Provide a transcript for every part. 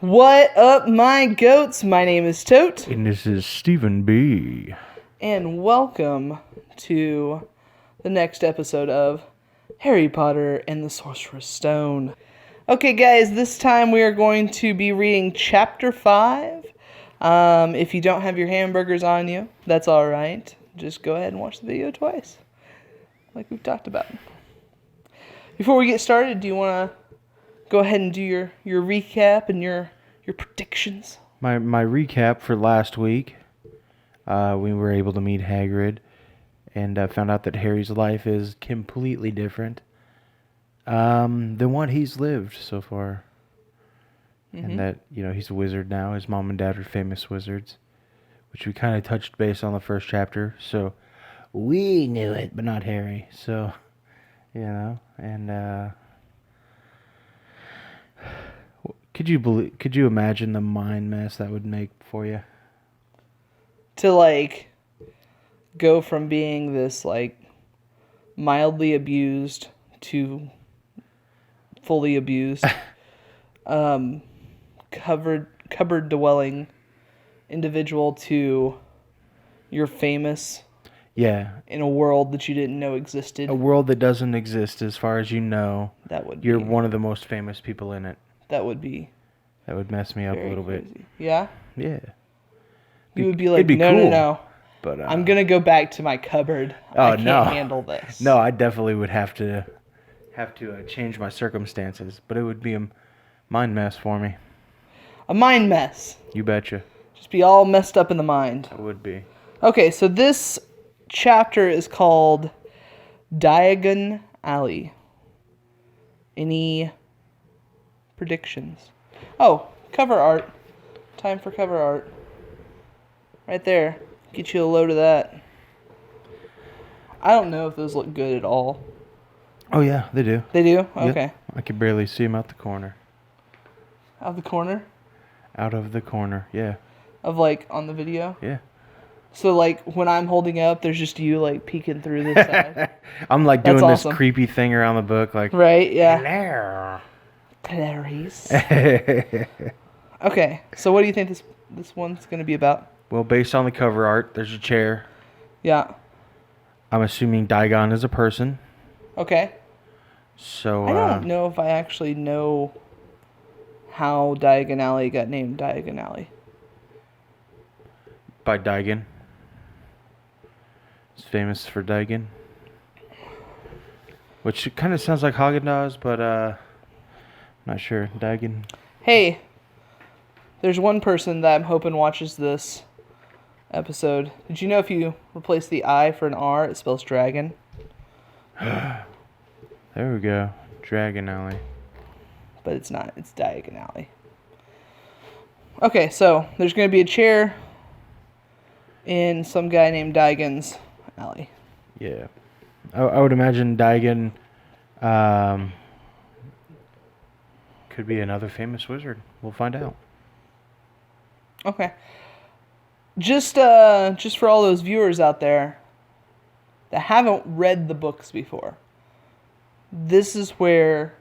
What up, my goats? My name is Tote. And this is Stephen B. And welcome to the next episode of Harry Potter and the Sorcerer's Stone. Okay, guys, this time we are going to be reading Chapter 5. If you don't have your hamburgers on you, that's alright. Just go ahead and watch the video twice, like we've talked about. Before we get started, do you want to go ahead and do your recap and your predictions? My recap for last week, we were able to meet Hagrid and found out that Harry's life is completely different than what he's lived so far. Mm-hmm. And that, he's a wizard now. His mom and dad are famous wizards, which we kind of touched base on the first chapter. So we knew it, but not Harry. So, and Could you imagine the mind mess that would make for you? To go from being this mildly abused to fully abused, cupboard dwelling individual to you're famous. Yeah. In a world that you didn't know existed. A world that doesn't exist as far as you know. You're be one of the most famous people in it. That would mess me up a little crazy. bit. Yeah? Yeah. You would be like, no. But I'm going to go back to my cupboard. I can't handle this. No, I definitely would have to change my circumstances. But it would be a mind mess for me. A mind mess. You betcha. Just be all messed up in the mind. It would be. Okay, so this chapter is called Diagon Alley. Any predictions? Oh, cover art. Time for cover art. Right there. Get you a load of that. I don't know if those look good at all. Oh, yeah, they do. They do? Okay. Yep. I could barely see them out the corner. Out of the corner? Out of the corner, yeah. Of, on the video? Yeah. So, when I'm holding up, there's just you, peeking through this side? I'm, doing awesome. This creepy thing around the book, Right, yeah. Hello. Clarice. Okay, so what do you think this one's going to be about? Well, based on the cover art, there's a chair. Yeah. I'm assuming Diagon is a person. Okay. So, I don't know if I actually know how Diagon Alley got named Diagon Alley. By Diagon. It's famous for Diagon. Which kind of sounds like Haagen-Dazs, but not sure. Diagon. Hey, there's one person that I'm hoping watches this episode. Did you know if you replace the I for an R, it spells dragon? There we go. Diagon Alley. But it's not. It's Diagon Alley. Okay, so there's going to be a chair in some guy named Diagon's alley. Yeah. I would imagine Diagon could be another famous wizard. We'll find out. Okay. Just for all those viewers out there that haven't read the books before, this is where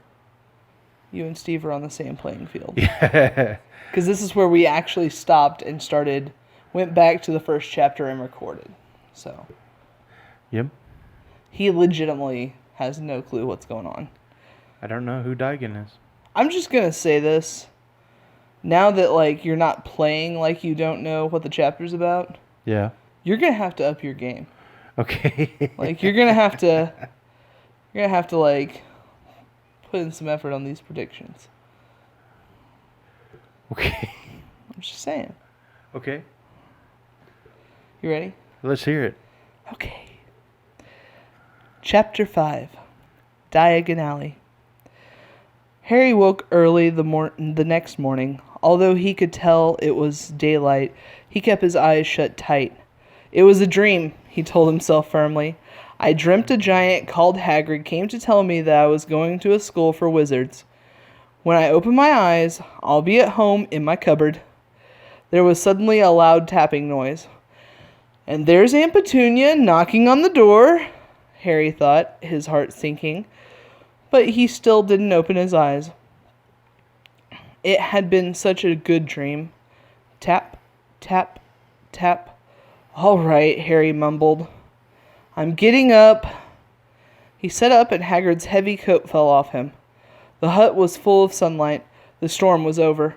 you and Steve are on the same playing field. Yeah. Because this is where we actually stopped and went back to the first chapter and recorded. So. Yep. He legitimately has no clue what's going on. I don't know who Diagon is. I'm just going to say this. Now that, you're not playing like you don't know what the chapter's about. Yeah. You're going to have to up your game. Okay. You're going to have to... You're going to have to, put in some effort on these predictions. Okay. I'm just saying. Okay. You ready? Let's hear it. Okay. Chapter 5. Diagon Alley. Harry woke early the next morning. Although he could tell it was daylight, he kept his eyes shut tight. It was a dream, he told himself firmly. I dreamt a giant called Hagrid came to tell me that I was going to a school for wizards. When I opened my eyes, I'll be at home in my cupboard. There was suddenly a loud tapping noise. And there's Aunt Petunia knocking on the door, Harry thought, his heart sinking. But he still didn't open his eyes. It had been such a good dream. Tap, tap, tap. All right, Harry mumbled. I'm getting up. He sat up and Hagrid's heavy coat fell off him. The hut was full of sunlight. The storm was over.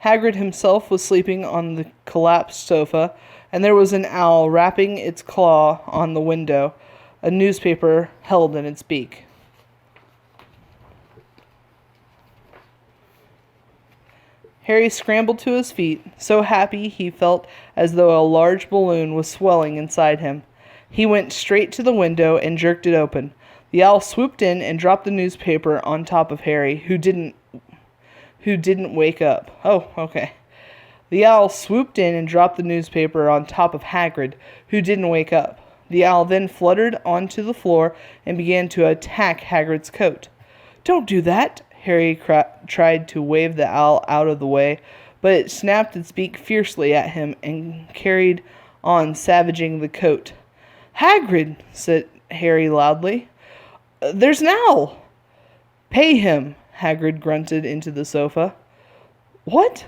Hagrid himself was sleeping on the collapsed sofa, and there was an owl rapping its claw on the window, a newspaper held in its beak. Harry scrambled to his feet, so happy he felt as though a large balloon was swelling inside him. He went straight to the window and jerked it open. The owl swooped in and dropped the newspaper on top of Harry, who didn't wake up. Oh, okay. The owl swooped in and dropped the newspaper on top of Hagrid, who didn't wake up. The owl then fluttered onto the floor and began to attack Hagrid's coat. Don't do that! Harry tried to wave the owl out of the way, but it snapped its beak fiercely at him and carried on savaging the coat. Hagrid, said Harry loudly. There's an owl! Pay him, Hagrid grunted into the sofa. What?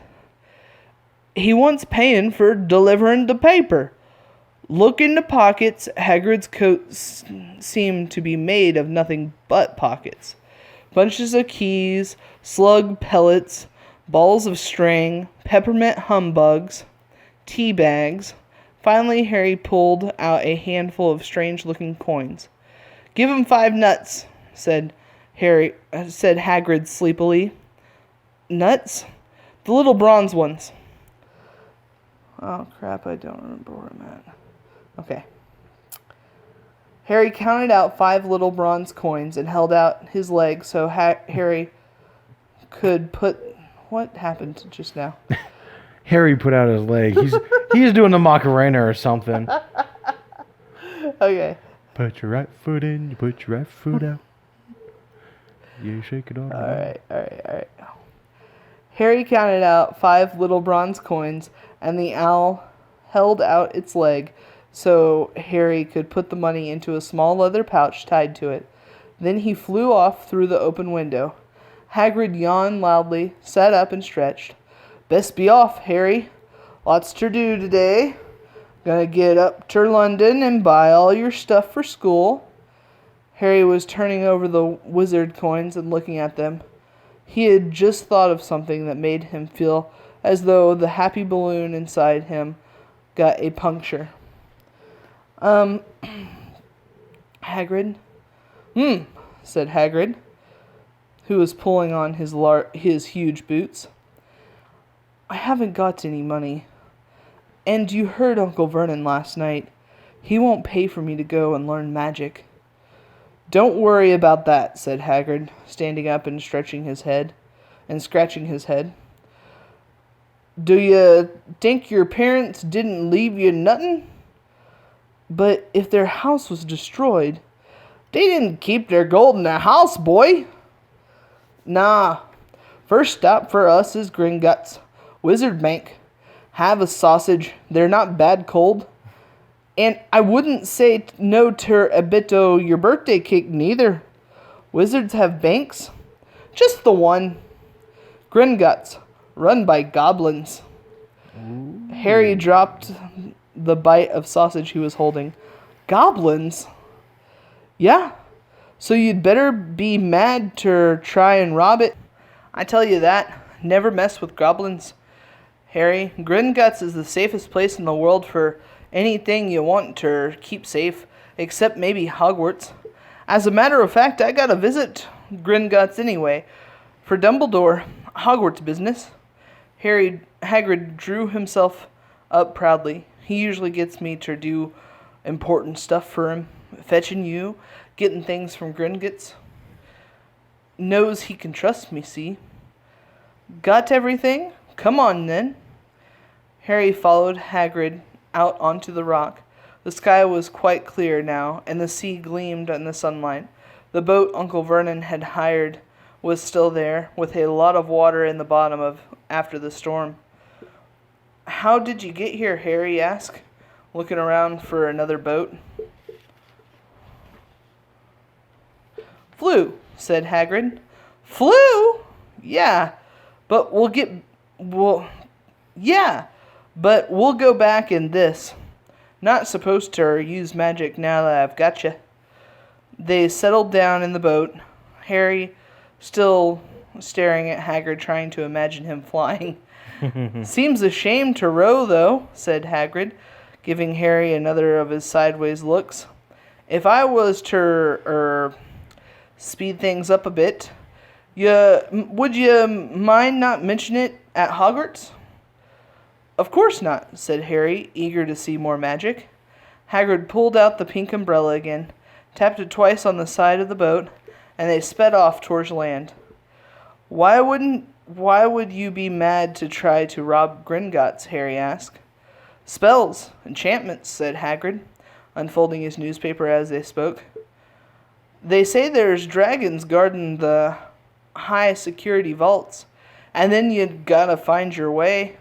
He wants paying for delivering the paper. Look in the pockets. Hagrid's coat seemed to be made of nothing but pockets. Bunches of keys, slug pellets, balls of string, peppermint humbugs, tea bags. Finally, Harry pulled out a handful of strange-looking coins. Give him 5 nuts, said Hagrid sleepily. Nuts? The little bronze ones. Oh, crap, I don't remember where I'm at. Okay. Harry counted out 5 little bronze coins and held out his leg so Harry could put... What happened just now? Harry put out his leg. He's doing the Macarena or something. Okay. Put your right foot in, you put your right foot out. You shake it all right. All right. Harry counted out 5 little bronze coins, and the owl held out its leg so Harry could put the money into a small leather pouch tied to it. Then he flew off through the open window. Hagrid yawned loudly, sat up and stretched. Best be off, Harry. Lots to do today. Gonna get up to London and buy all your stuff for school. Harry was turning over the wizard coins and looking at them. He had just thought of something that made him feel as though the happy balloon inside him got a puncture. Hagrid? Said Hagrid, who was pulling on his huge boots. I haven't got any money. And you heard Uncle Vernon last night. He won't pay for me to go and learn magic. Don't worry about that, said Hagrid, standing up and scratching his head. Do you think your parents didn't leave you nothing? But if their house was destroyed, they didn't keep their gold in their house, boy. Nah. First stop for us is Gringotts, Wizard Bank. Have a sausage. They're not bad cold. And I wouldn't say no to a bit o' your birthday cake neither. Wizards have banks? Just the one. Gringotts, run by goblins. Ooh. Harry dropped the bite of sausage he was holding. Goblins? Yeah. So you'd better be mad to try and rob it. I tell you that. Never mess with goblins. Harry, Gringotts is the safest place in the world for anything you want to keep safe, except maybe Hogwarts. As a matter of fact, I gotta visit Gringotts anyway, for Dumbledore, Hogwarts business. Hagrid drew himself up proudly. He usually gets me to do important stuff for him, fetching you, getting things from Gringotts. Knows he can trust me, see? Got everything? Come on, then. Harry followed Hagrid out onto the rock. The sky was quite clear now, and the sea gleamed in the sunlight. The boat Uncle Vernon had hired was still there, with a lot of water in the bottom after the storm. How did you get here? Harry asked, looking around for another boat. Flew, said Hagrid. Flew? Yeah, But yeah, but we'll go back in this. Not supposed to use magic now that I've got you. They settled down in the boat, Harry still staring at Hagrid, trying to imagine him flying. Seems a shame to row, though, said Hagrid, giving Harry another of his sideways looks. If I was to, speed things up a bit, would you mind not mentioning it at Hogwarts? Of course not, said Harry, eager to see more magic. Hagrid pulled out the pink umbrella again, tapped it twice on the side of the boat, and they sped off towards land. Why would you be mad to try to rob Gringotts? Harry asked. Spells, enchantments, said Hagrid, unfolding his newspaper as they spoke. They say there's dragons guarding the high security vaults, and then you gotta find your way.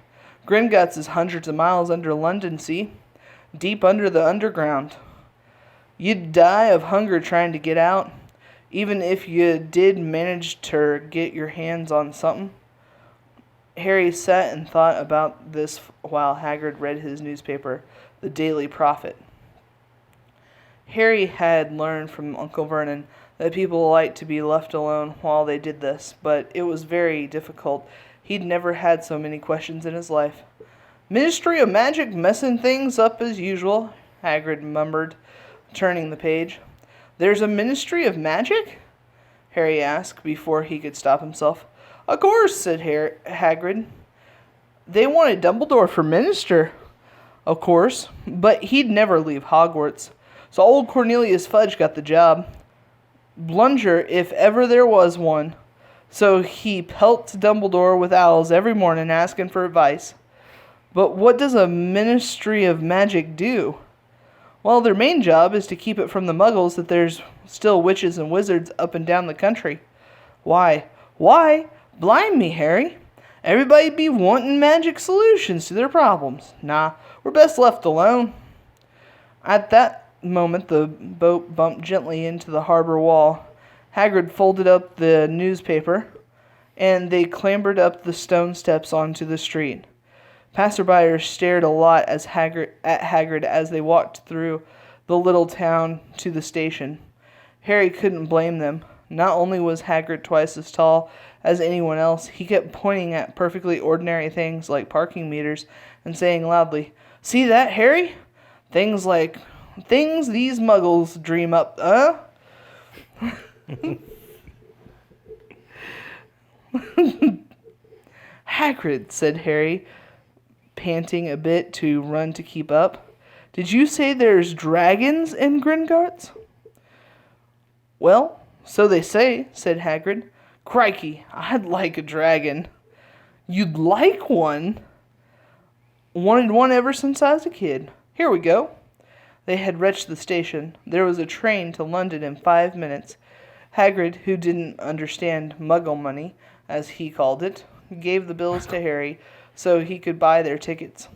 Gringotts is hundreds of miles under London, see? Deep under the underground. You'd die of hunger trying to get out, even if you did manage to get your hands on something. Harry sat and thought about this while Hagrid read his newspaper, The Daily Prophet. Harry had learned from Uncle Vernon that people liked to be left alone while they did this, but it was very difficult. He'd never had so many questions in his life. Ministry of Magic messing things up as usual, Hagrid murmured, turning the page. There's a Ministry of Magic? Harry asked before he could stop himself. Of course, said Hagrid. They wanted Dumbledore for minister. Of course, but he'd never leave Hogwarts. So old Cornelius Fudge got the job. Blunger, if ever there was one. So he pelts Dumbledore with owls every morning asking for advice. But what does a Ministry of Magic do? Well, their main job is to keep it from the muggles that there's still witches and wizards up and down the country. Why? Blind me, Harry. Everybody be wanting magic solutions to their problems. Nah, we're best left alone. At that moment, the boat bumped gently into the harbor wall. Hagrid folded up the newspaper, and they clambered up the stone steps onto the street. Passerby stared a lot at Hagrid as they walked through the little town to the station. Harry couldn't blame them. Not only was Hagrid twice as tall as anyone else, he kept pointing at perfectly ordinary things like parking meters and saying loudly, "See that, Harry? Things these muggles dream up, Hagrid, said Harry, panting a bit to run to keep up. Did you say there's dragons in Gringotts? Well, so they say, said Hagrid. Crikey, I'd like a dragon. You'd like one? Wanted one ever since I was a kid. Here we go. They had reached the station. There was a train to London in 5 minutes. Hagrid, who didn't understand muggle money, as he called it, gave the bills to Harry so he could buy their tickets.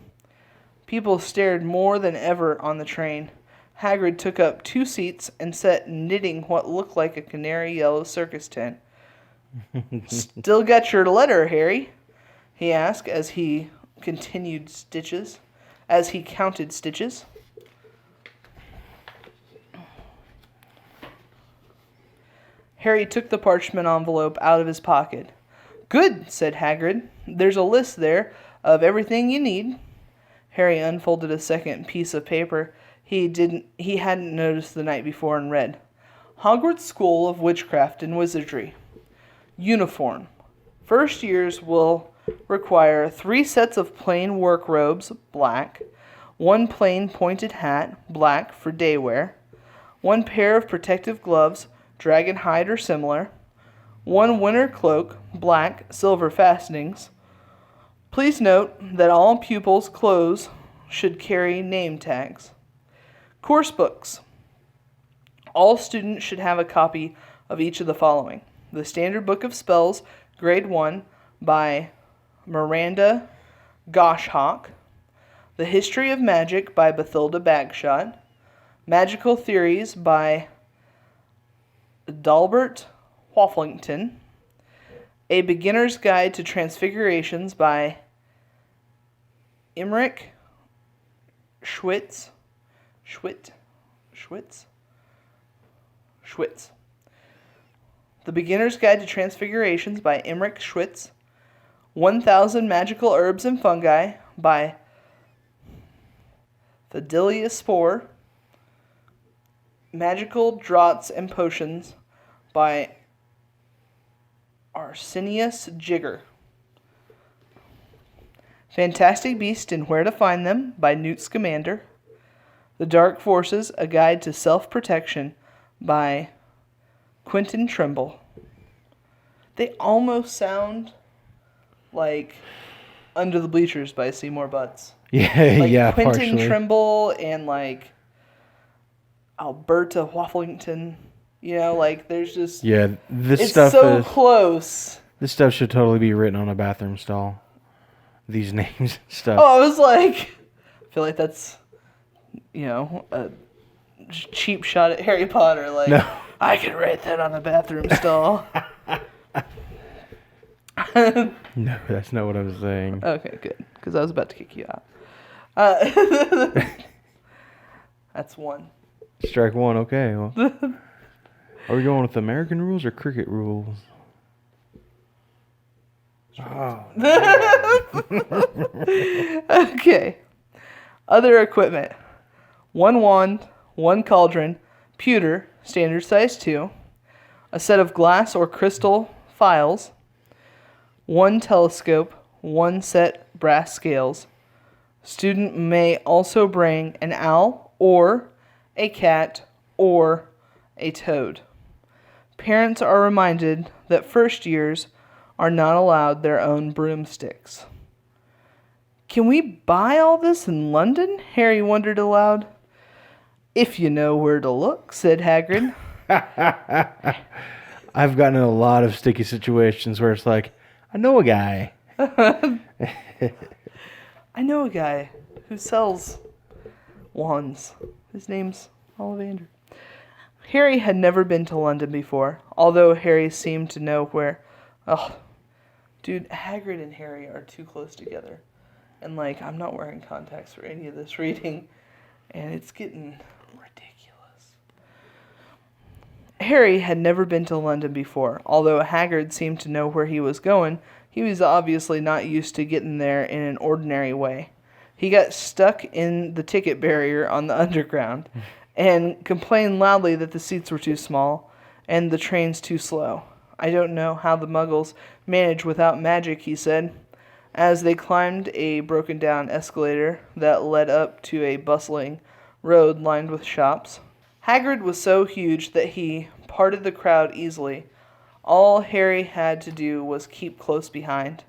People stared more than ever on the train. Hagrid took up 2 seats and sat knitting what looked like a canary yellow circus tent. Still got your letter, Harry? He asked as he counted stitches. Harry took the parchment envelope out of his pocket. Good, said Hagrid. There's a list there of everything you need. Harry unfolded a second piece of paper he hadn't noticed the night before and read. Hogwarts School of Witchcraft and Wizardry. Uniform. First years will require 3 sets of plain work robes, black, 1 plain pointed hat, black for day wear, 1 pair of protective gloves, dragon hide or similar, 1 winter cloak, black, silver fastenings. Please note that all pupils' clothes should carry name tags. Course books. All students should have a copy of each of the following. The Standard Book of Spells, Grade 1, by Miranda Goshawk. The History of Magic by Bathilda Bagshot. Magical Theories by Dalbert Wafflington. A Beginner's Guide to Transfigurations by Emmerich Schwitz. Schwitz? The Beginner's Guide to Transfigurations by Emmerich Schwitz. 1,000 Magical Herbs and Fungi by Fidelia Spore. Magical Draughts and Potions by Arsenius Jigger. Fantastic Beasts and Where to Find Them by Newt Scamander. The Dark Forces, A Guide to Self-Protection by Quentin Trimble. They almost sound like Under the Bleachers by Seymour Butts. Yeah, Like yeah, Quentin partially. Trimble and like Alberta Wafflington. You know, like there's just... Yeah, this It's stuff so is... close. This stuff should totally be written on a bathroom stall. These names and stuff. Oh, I was like... I feel like that's, you know, a cheap shot at Harry Potter. Like, No. I could write that on a bathroom stall. No, that's not what I was saying. Okay, good. Because I was about to kick you out. That's one. Strike one, okay. Well, are we going with American rules or cricket rules? Oh. Okay. Other equipment. 1 wand, 1 cauldron, pewter, standard size 2, a set of glass or crystal files, 1 telescope, 1 set brass scales. Student may also bring an owl or a cat or a toad. Parents are reminded that first years are not allowed their own broomsticks. Can we buy all this in London? Harry wondered aloud. If you know where to look, said Hagrid. I've gotten in a lot of sticky situations where it's like, I know a guy. I know a guy who sells wands. His name's Ollivander. Harry had never been to London before, although Harry seemed to know where... Oh, dude, Hagrid and Harry are too close together. And, like, I'm not wearing contacts for any of this reading, and it's getting ridiculous. Harry had never been to London before. Although Hagrid seemed to know where he was going, he was obviously not used to getting there in an ordinary way. He got stuck in the ticket barrier on the underground and complained loudly that the seats were too small and the trains too slow. I don't know how the Muggles manage without magic, he said, as they climbed a broken-down escalator that led up to a bustling road lined with shops. Hagrid was so huge that he parted the crowd easily. All Harry had to do was keep close behind.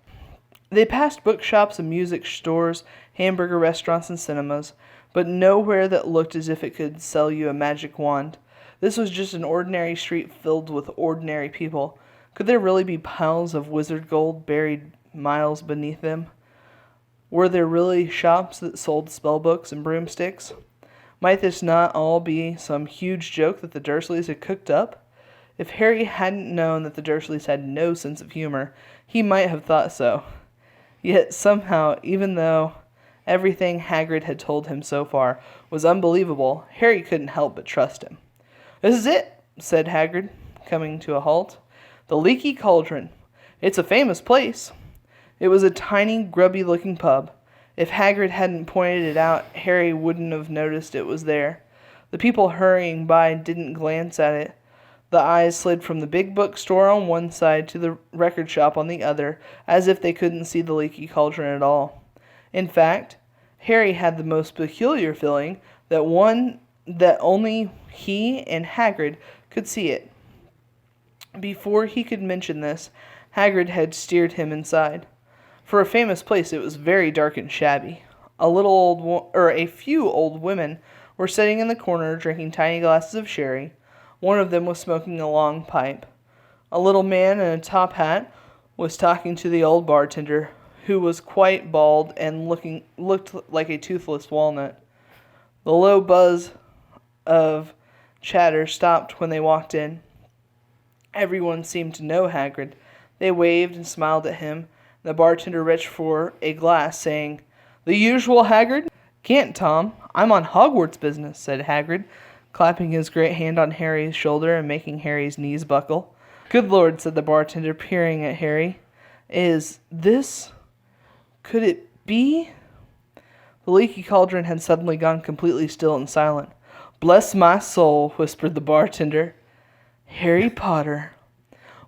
They passed bookshops and music stores, hamburger restaurants and cinemas, but nowhere that looked as if it could sell you a magic wand. This was just an ordinary street filled with ordinary people. Could there really be piles of wizard gold buried miles beneath them? Were there really shops that sold spellbooks and broomsticks? Might this not all be some huge joke that the Dursleys had cooked up? If Harry hadn't known that the Dursleys had no sense of humor, he might have thought so. Yet somehow, even though everything Hagrid had told him so far was unbelievable, Harry couldn't help but trust him. "This is it," said Hagrid, coming to a halt. "The Leaky Cauldron. It's a famous place." It was a tiny, grubby-looking pub. If Hagrid hadn't pointed it out, Harry wouldn't have noticed it was there. The people hurrying by didn't glance at it. The eyes slid from the big bookstore on one side to the record shop on the other, as if they couldn't see the Leaky Cauldron at all. In fact, Harry had the most peculiar feeling that only he and Hagrid could see it. Before he could mention this, Hagrid had steered him inside. For a famous place, it was very dark and shabby. A few old women were sitting in the corner drinking tiny glasses of sherry. One of them was smoking a long pipe. A little man in a top hat was talking to the old bartender, who was quite bald and looked like a toothless walnut. The low buzz of chatter stopped when they walked in. Everyone seemed to know Hagrid. They waved and smiled at him. The bartender reached for a glass, saying, "The usual, Hagrid?" "Can't, Tom. I'm on Hogwarts business," said Hagrid, clapping his great hand on Harry's shoulder and making Harry's knees buckle. "Good Lord," said the bartender, peering at Harry. "Is this... could it be?" The leaky cauldron had suddenly gone completely still and silent. "Bless my soul," whispered the bartender. "Harry Potter.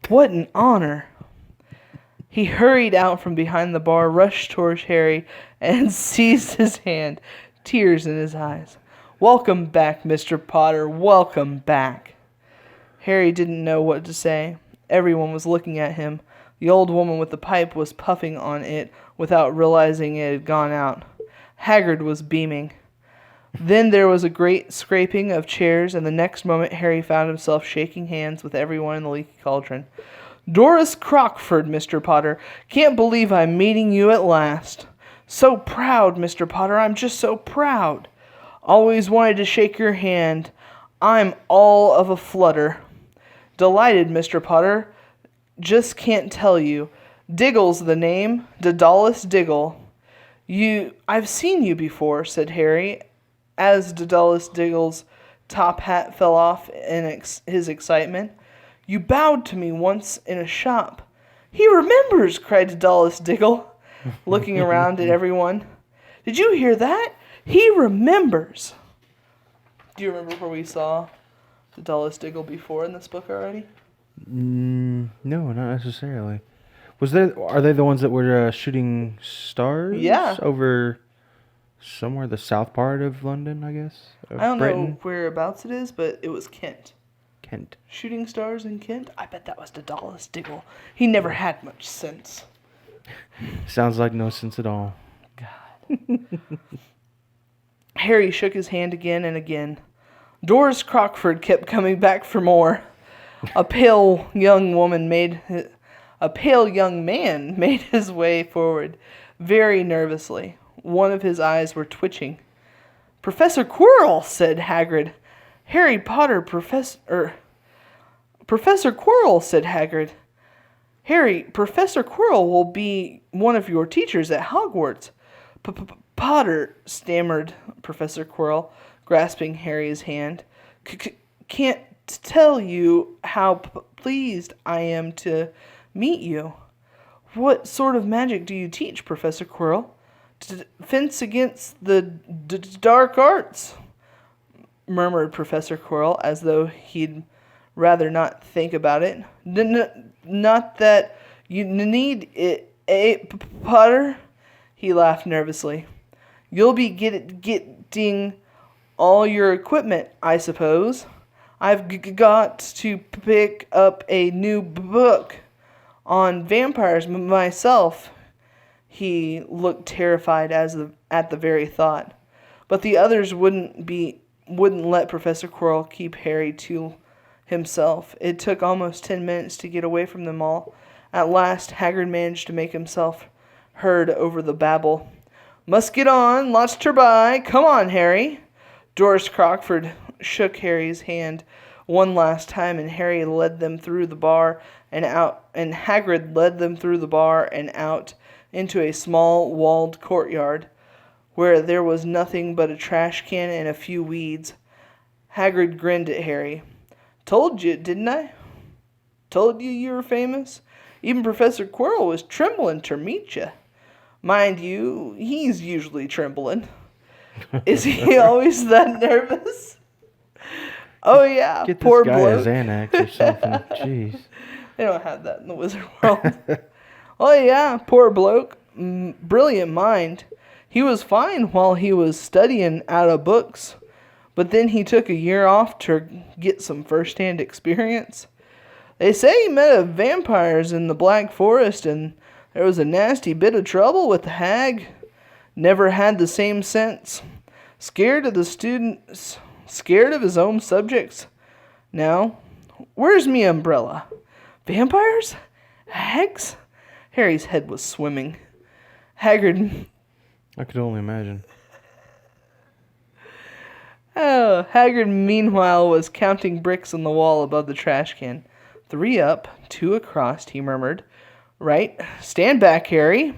What an honor." He hurried out from behind the bar, rushed towards Harry, and seized his hand, tears in his eyes. "Welcome back, Mr. Potter. Welcome back." Harry didn't know what to say. Everyone was looking at him. The old woman with the pipe was puffing on it without realizing it had gone out. Hagrid was beaming. Then there was a great scraping of chairs, and the next moment Harry found himself shaking hands with everyone in the leaky cauldron. "Doris Crockford, Mr. Potter. Can't believe I'm meeting you at last. So proud, Mr. Potter. I'm just so proud. Always wanted to shake your hand. I'm all of a flutter. Delighted, Mr. Potter. Just can't tell you. Diggle's the name. Daedalus Diggle." "I've seen you before," said Harry, as Daedalus Diggle's top hat fell off in his excitement. "You bowed to me once in a shop." "He remembers!" cried Daedalus Diggle, looking around at everyone. "Did you hear that? He remembers!" Do you remember where we saw Daedalus Diggle before in this book already? No, not necessarily. Are they the ones that were shooting stars? Yeah. Over somewhere the south part of London, I guess? I don't Britain? know whereabouts it is, but it was Kent. Kent. Shooting stars in Kent? I bet that was Daedalus Diggle. He never had much sense. Sounds like no sense at all. God. Harry shook his hand again and again. Doris Crockford kept coming back for more. A pale young man made his way forward, very nervously. One of his eyes were twitching. "Professor Quirrell," said Hagrid. "Harry Potter, Professor Quirrell," said Hagrid. "Harry, Professor Quirrell will be one of your teachers at Hogwarts." Potter," stammered Professor Quirrell, grasping Harry's hand. "Can't tell you how pleased I am to meet you. What sort of magic do you teach, Professor Quirrell?" "Defense against the dark arts," murmured Professor Quirrell, as though he'd rather not think about it. Not that you need it, Potter?" He laughed nervously. "You'll be getting all your equipment, I suppose. I've got to pick up a new book on vampires myself." He looked terrified at the very thought. But the others wouldn't let Professor Quirrell keep Harry to himself. It took almost 10 minutes to get away from them all. At last, Hagrid managed to make himself heard over the babble. "Must get on, lots to buy. Come on, Harry." Doris Crockford shook Harry's hand one last time, and Harry led them through the bar and out, and Hagrid led them through the bar and out into a small walled courtyard where there was nothing but a trash can and a few weeds. Hagrid grinned at Harry. "Told you, didn't I? Told you were famous. Even Professor Quirrell was trembling to meet you. Mind you, he's usually trembling. Is he always that nervous?" "Oh yeah, Get poor this guy bloke." a Xanax or something. Jeez. They don't have that in the wizard world. "Oh yeah, poor bloke. Brilliant mind. He was fine while he was studying out of books, but then he took a year off to get some first-hand experience. They say he met vampires in the Black Forest, and there was a nasty bit of trouble with the hag. Never had the same sense. Scared of the students, scared of his own subjects. Now, where's me umbrella? Vampires? Hags?" Harry's head was swimming. Hagrid I could only imagine. Hagrid, meanwhile, was counting bricks on the wall above the trash can. 3 up, 2 across, he murmured. Right? Stand back, Harry.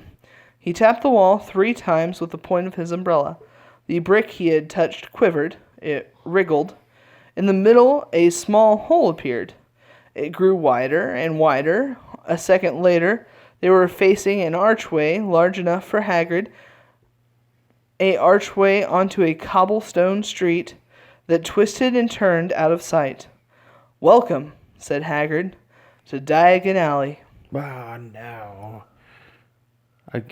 He tapped the wall 3 times with the point of his umbrella. The brick he had touched quivered. It wriggled. In the middle, a small hole appeared. It grew wider and wider. A second later, they were facing an archway large enough for Hagrid, a archway onto a cobblestone street that twisted and turned out of sight. "Welcome," said Hagrid, "to Diagon Alley." Ah, no.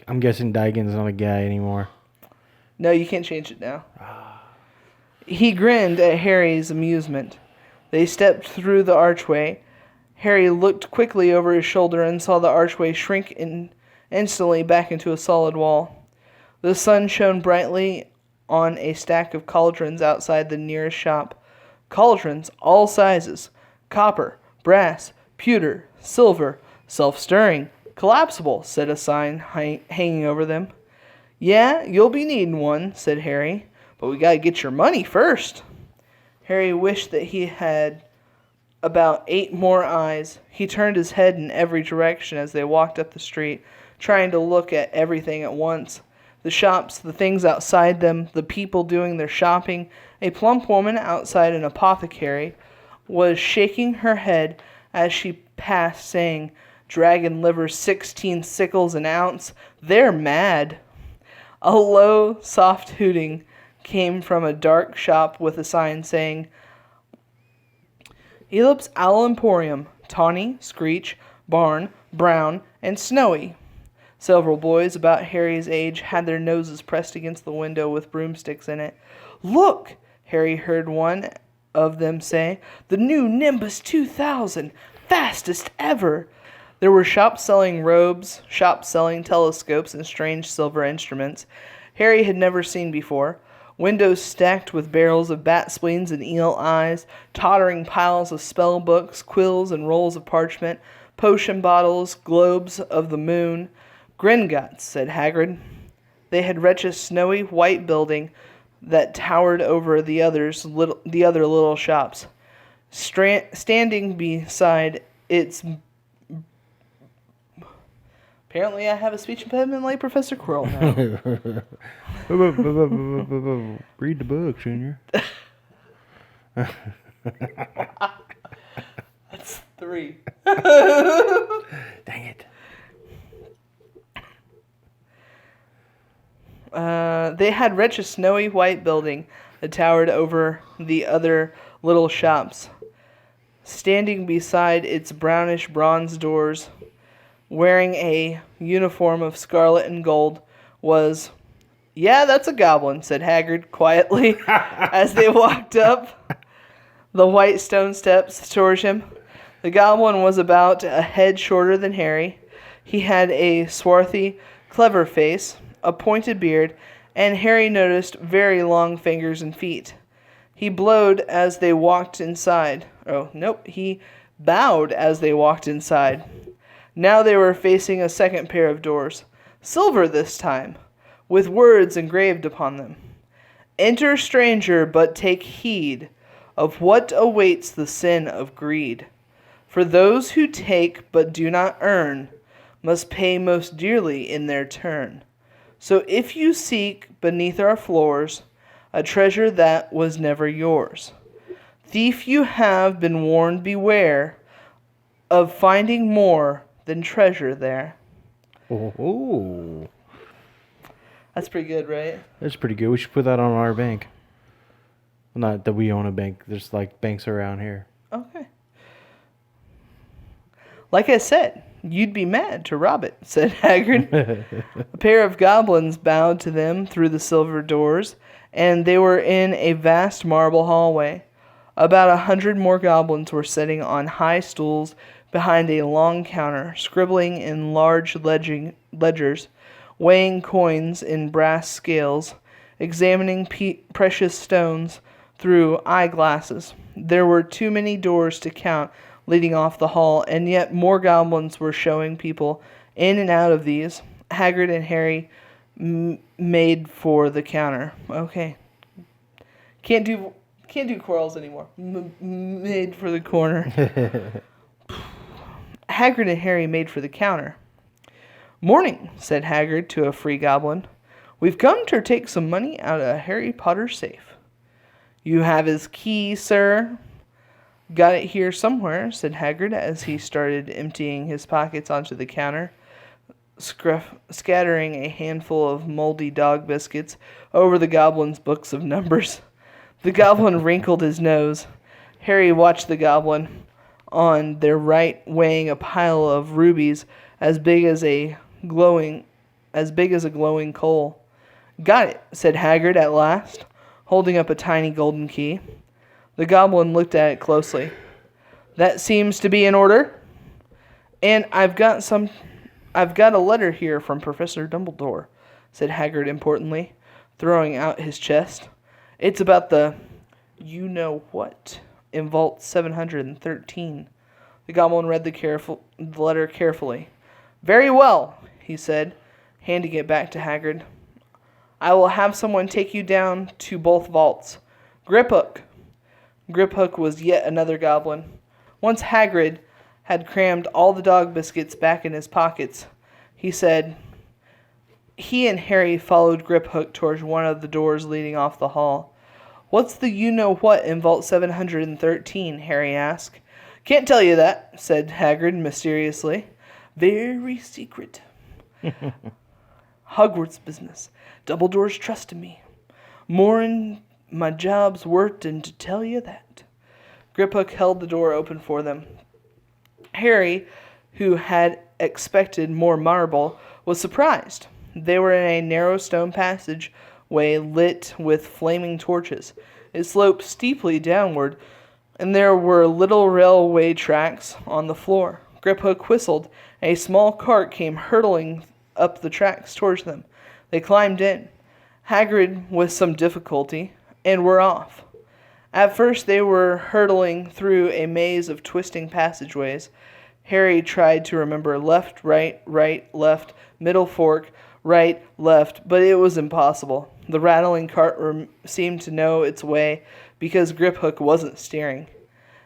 I'm guessing Diagon's not a guy anymore. No, you can't change it now. He grinned at Harry's amusement. They stepped through the archway. Harry looked quickly over his shoulder and saw the archway shrink instantly back into a solid wall. The sun shone brightly on a stack of cauldrons outside the nearest shop. Cauldrons, all sizes. Copper, brass, pewter, silver, self-stirring, collapsible, said a sign hanging over them. "Yeah, you'll be needing one," said Harry. "But we gotta get your money first." Harry wished that he had about 8 more eyes. He turned his head in every direction as they walked up the street, trying to look at everything at once. The shops, the things outside them, the people doing their shopping. A plump woman outside an apothecary was shaking her head as she passed, saying, "Dragon liver 16 sickles an ounce. They're mad." A low, soft hooting came from a dark shop with a sign saying, "Elip's Owl Emporium, Tawny, Screech, Barn, Brown, and Snowy." Several boys about Harry's age had their noses pressed against the window with broomsticks in it. "Look!" Harry heard one of them say. "The new Nimbus 2000! Fastest ever!" There were shops selling robes, shops selling telescopes and strange silver instruments Harry had never seen before. Windows stacked with barrels of bat spleens and eel eyes, tottering piles of spell books, quills and rolls of parchment, potion bottles, globes of the moon. "Gringotts," said Hagrid. They had reached a snowy white building that towered over the other little shops. Standing beside its... Apparently I have a speech impediment like Professor Quirrell now. Read the book, Junior. That's 3. Dang it. They had reached a snowy white building that towered over the other little shops. Standing beside its brownish bronze doors, wearing a uniform of scarlet and gold, was... "Yeah, that's a goblin," said Hagrid quietly as they walked up the white stone steps towards him. The goblin was about a head shorter than Harry. He had a swarthy, clever face, a pointed beard, and Harry noticed very long fingers and feet. He bowed as they walked inside. He bowed as they walked inside. Now they were facing a second pair of doors, silver this time, with words engraved upon them. "Enter, stranger, but take heed of what awaits the sin of greed. For those who take but do not earn must pay most dearly in their turn. So if you seek beneath our floors a treasure that was never yours, thief, you have been warned, beware of finding more than treasure there." Oh. That's pretty good, right? That's pretty good. We should put that on our bank. Well, not that we own a bank. There's like banks around here. Okay. "Like I said, you'd be mad to rob it," said Hagrid. A pair of goblins bowed to them through the silver doors, and they were in a vast marble hallway. About 100 more goblins were sitting on high stools behind a long counter, scribbling in large ledgers, weighing coins in brass scales, examining precious stones through eyeglasses. There were too many doors to count leading off the hall, and yet more goblins were showing people in and out of these. Hagrid and Harry made for the counter. Okay. Can't do Quirrells anymore. Made for the corner. Hagrid and Harry made for the counter. "Morning," said Hagrid to a free goblin. "We've come to take some money out of Harry Potter's safe." "You have his key, sir?" "Got it here somewhere," said Hagrid as he started emptying his pockets onto the counter, scattering a handful of moldy dog biscuits over the goblin's books of numbers. The goblin wrinkled his nose. Harry watched the goblin, on their right weighing a pile of rubies as big as a glowing coal. "Got it," said Hagrid at last, holding up a tiny golden key. The goblin looked at it closely. "That seems to be in order. And I've got a letter here from Professor Dumbledore," said Hagrid importantly, throwing out his chest. "It's about the you-know-what in Vault 713. The goblin read the letter carefully. "Very well," he said, handing it back to Hagrid. "I will have someone take you down to both vaults. Griphook." Griphook was yet another goblin. Once Hagrid had crammed all the dog biscuits back in his pockets, he and Harry followed Griphook towards one of the doors leading off the hall. "What's the you-know-what in Vault 713? Harry asked. "Can't tell you that," said Hagrid mysteriously. "Very secret. Hogwarts business. Dumbledore's trusted me. More'n my job's worth and to tell you that." Griphook held the door open for them. Harry, who had expected more marble, was surprised. They were in a narrow stone passageway lit with flaming torches. It sloped steeply downward, and there were little railway tracks on the floor. Griphook whistled, and a small cart came hurtling up the tracks towards them. They climbed in, Hagrid with some difficulty, and were off. At first they were hurtling through a maze of twisting passageways. Harry tried to remember left, right, left, middle fork, right, left, but it was impossible. The rattling cart seemed to know its way because Griphook wasn't steering.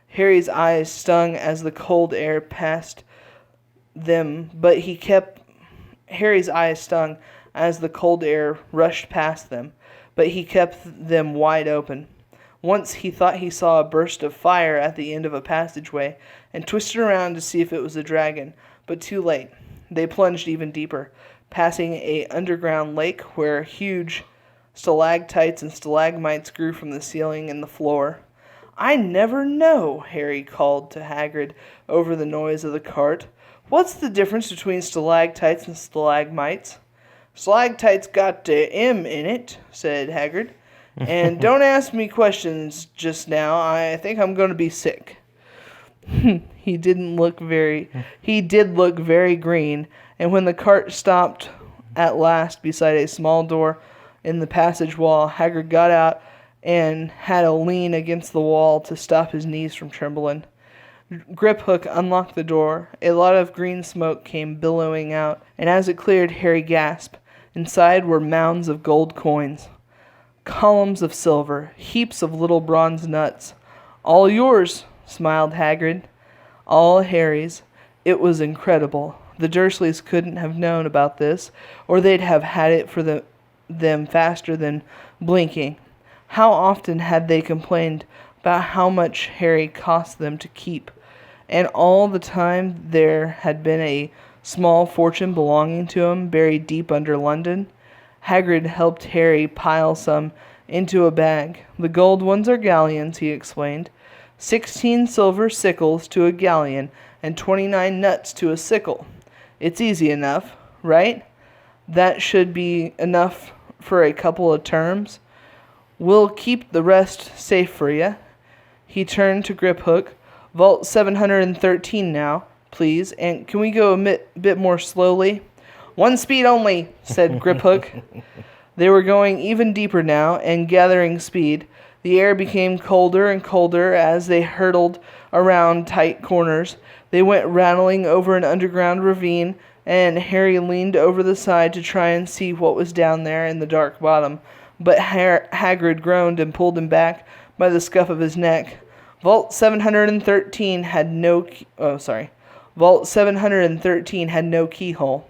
Harry's eyes stung as the cold air passed them, but he kept Harry's eyes stung as the cold air rushed past them, but he kept them wide open. Once he thought he saw a burst of fire at the end of a passageway and twisted around to see if it was a dragon, but too late. They plunged even deeper, passing an underground lake where huge stalactites and stalagmites grew from the ceiling and the floor. "I never know," Harry called to Hagrid over the noise of the cart. "What's the difference between stalactites and stalagmites?" "Stalactites got the M in it," said Hagrid. "And don't ask me questions just now. I think I'm going to be sick." He did look very green, and when the cart stopped at last beside a small door in the passage wall, Hagrid got out and had to lean against the wall to stop his knees from trembling. Griphook unlocked the door. A lot of green smoke came billowing out, and as it cleared, Harry gasped. Inside were mounds of gold coins, columns of silver, heaps of little bronze nuts. "All yours," smiled Hagrid. All Harry's. It was incredible. The Dursleys couldn't have known about this, or they'd have had it for them faster than blinking. How often had they complained about how much Harry cost them to keep, and all the time there had been a small fortune belonging to him buried deep under London. Hagrid helped Harry pile some into a bag. "The gold ones are galleons," he explained. 16 silver sickles to a galleon and 29 nuts to a sickle. It's easy enough, right? That should be enough for a couple of terms. We'll keep the rest safe for you." He turned to Griphook. "Vault 713 now, please, and can we go a bit more slowly?" "One speed only," said Griphook. They were going even deeper now and gathering speed. The air became colder and colder as they hurtled around tight corners. They went rattling over an underground ravine, and Harry leaned over the side to try and see what was down there in the dark bottom. But Hagrid groaned and pulled him back by the scuff of his neck. Vault 713 had no Vault 713 had no keyhole.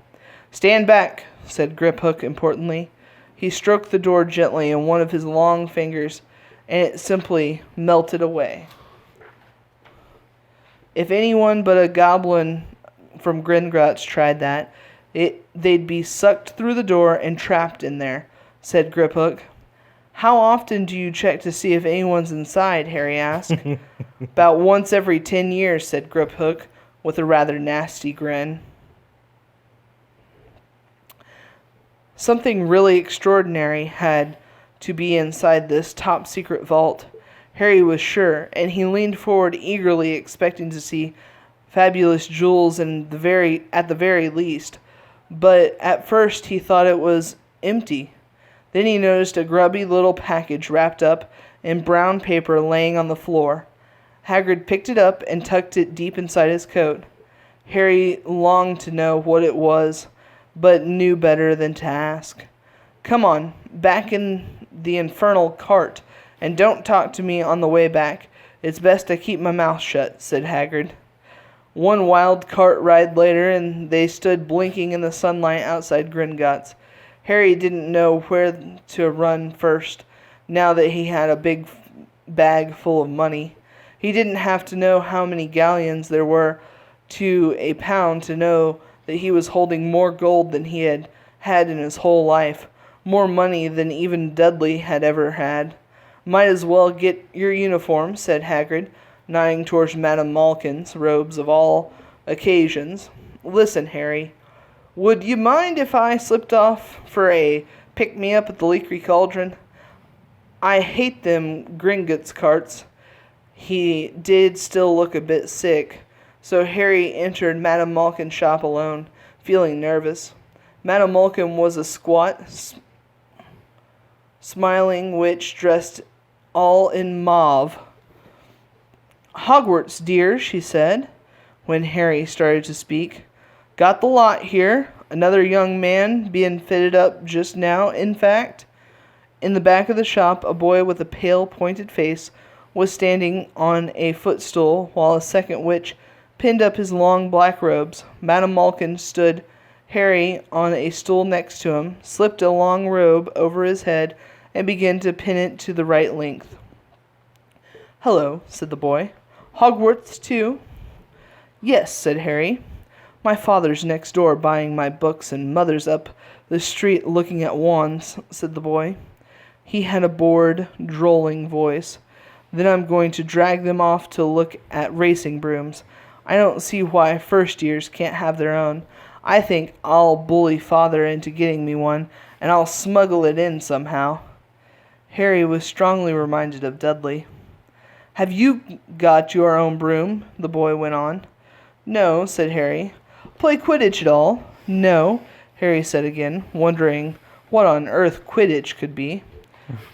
"Stand back," said Griphook importantly. He stroked the door gently in one of his long fingers, and it simply melted away. If anyone but a goblin from Gringotts tried that, they'd be sucked through the door and trapped in there, said Griphook. "How often do you check to see if anyone's inside?" Harry asked. "About once every 10 years, said Griphook, with a rather nasty grin. Something really extraordinary had to be inside this top-secret vault, Harry was sure, and he leaned forward eagerly, expecting to see fabulous jewels at the very least. But at first he thought it was empty. Then he noticed a grubby little package wrapped up in brown paper laying on the floor. Hagrid picked it up and tucked it deep inside his coat. Harry longed to know what it was, but knew better than to ask. "Come on, back in the infernal cart, and don't talk to me on the way back. It's best I keep my mouth shut," said Hagrid. One wild cart ride later, and they stood blinking in the sunlight outside Gringotts. Harry didn't know where to run first, now that he had a big bag full of money. He didn't have to know how many galleons there were to a pound to know that he was holding more gold than he had had in his whole life, more money than even Dudley had ever had. "Might as well get your uniform," said Hagrid, nodding towards Madame Malkin's robes of all occasions. "Listen, Harry, would you mind if I slipped off for a pick-me-up at the Leakery Cauldron? I hate them Gringotts carts." He did still look a bit sick, so Harry entered Madame Malkin's shop alone, feeling nervous. Madame Malkin was a squat, smiling witch dressed all in mauve. "Hogwarts, dear," she said, when Harry started to speak. "Got the lot here. Another young man being fitted up just now, in fact." In the back of the shop, a boy with a pale, pointed face was standing on a footstool, while a second witch pinned up his long black robes. Madame Malkin stood Harry on a stool next to him, slipped a long robe over his head, and began to pin it to the right length. "Hello," said the boy. "Hogwarts, too?" "Yes," said Harry. "My father's next door buying my books, and mother's up the street looking at wands," said the boy. He had a bored, drolling voice. "Then I'm going to drag them off to look at racing brooms. I don't see why first years can't have their own. I think I'll bully father into getting me one, and I'll smuggle it in somehow." Harry was strongly reminded of Dudley. "Have you got your own broom?" the boy went on. "No," said Harry. "Play Quidditch at all?" "No," Harry said again, wondering what on earth Quidditch could be.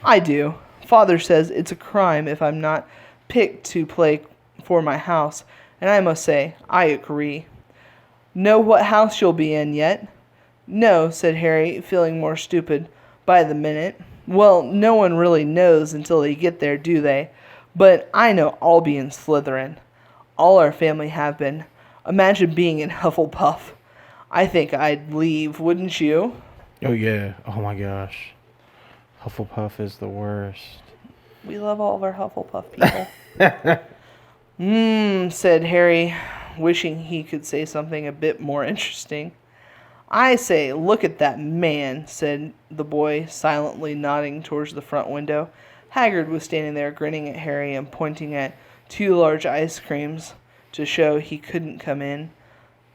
"I do. Father says it's a crime if I'm not picked to play for my house, and I must say, I agree." "Know what house you'll be in yet?" "No," said Harry, feeling more stupid by the minute. "Well, no one really knows until they get there, do they? But I know I'll be in Slytherin. All our family have been. Imagine being in Hufflepuff. I think I'd leave, wouldn't you?" Oh, yeah. Oh, my gosh. Hufflepuff is the worst. We love all of our Hufflepuff people. Said Harry, wishing he could say something a bit more interesting. "I say, look at that man," said the boy, silently nodding towards the front window. Hagrid was standing there, grinning at Harry and pointing at 2 large ice creams to show he couldn't come in.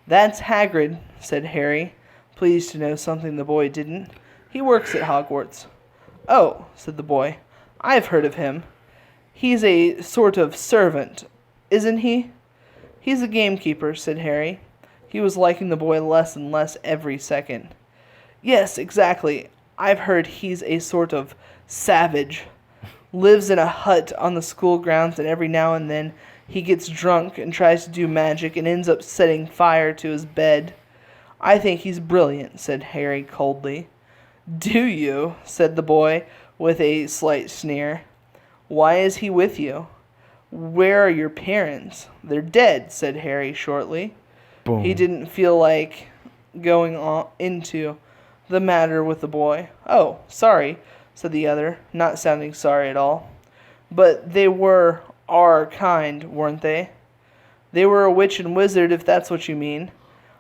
"That's Hagrid," said Harry, pleased to know something the boy didn't. "He works at Hogwarts." "Oh," said the boy, "I've heard of him. He's a sort of servant, isn't he?" "He's a gamekeeper," said Harry. He was liking the boy less and less every second. "Yes, exactly. I've heard he's a sort of savage. Lives in a hut on the school grounds, and every now and then he gets drunk and tries to do magic and ends up setting fire to his bed." "I think he's brilliant," said Harry coldly. "Do you?" said the boy with a slight sneer. "Why is he with you?" "Where are your parents?" "They're dead," said Harry shortly. Boom. He didn't feel like going on into the matter with the boy. "Oh, sorry," said the other, not sounding sorry at all. "But they were our kind, weren't they?" "They were a witch and wizard, if that's what you mean.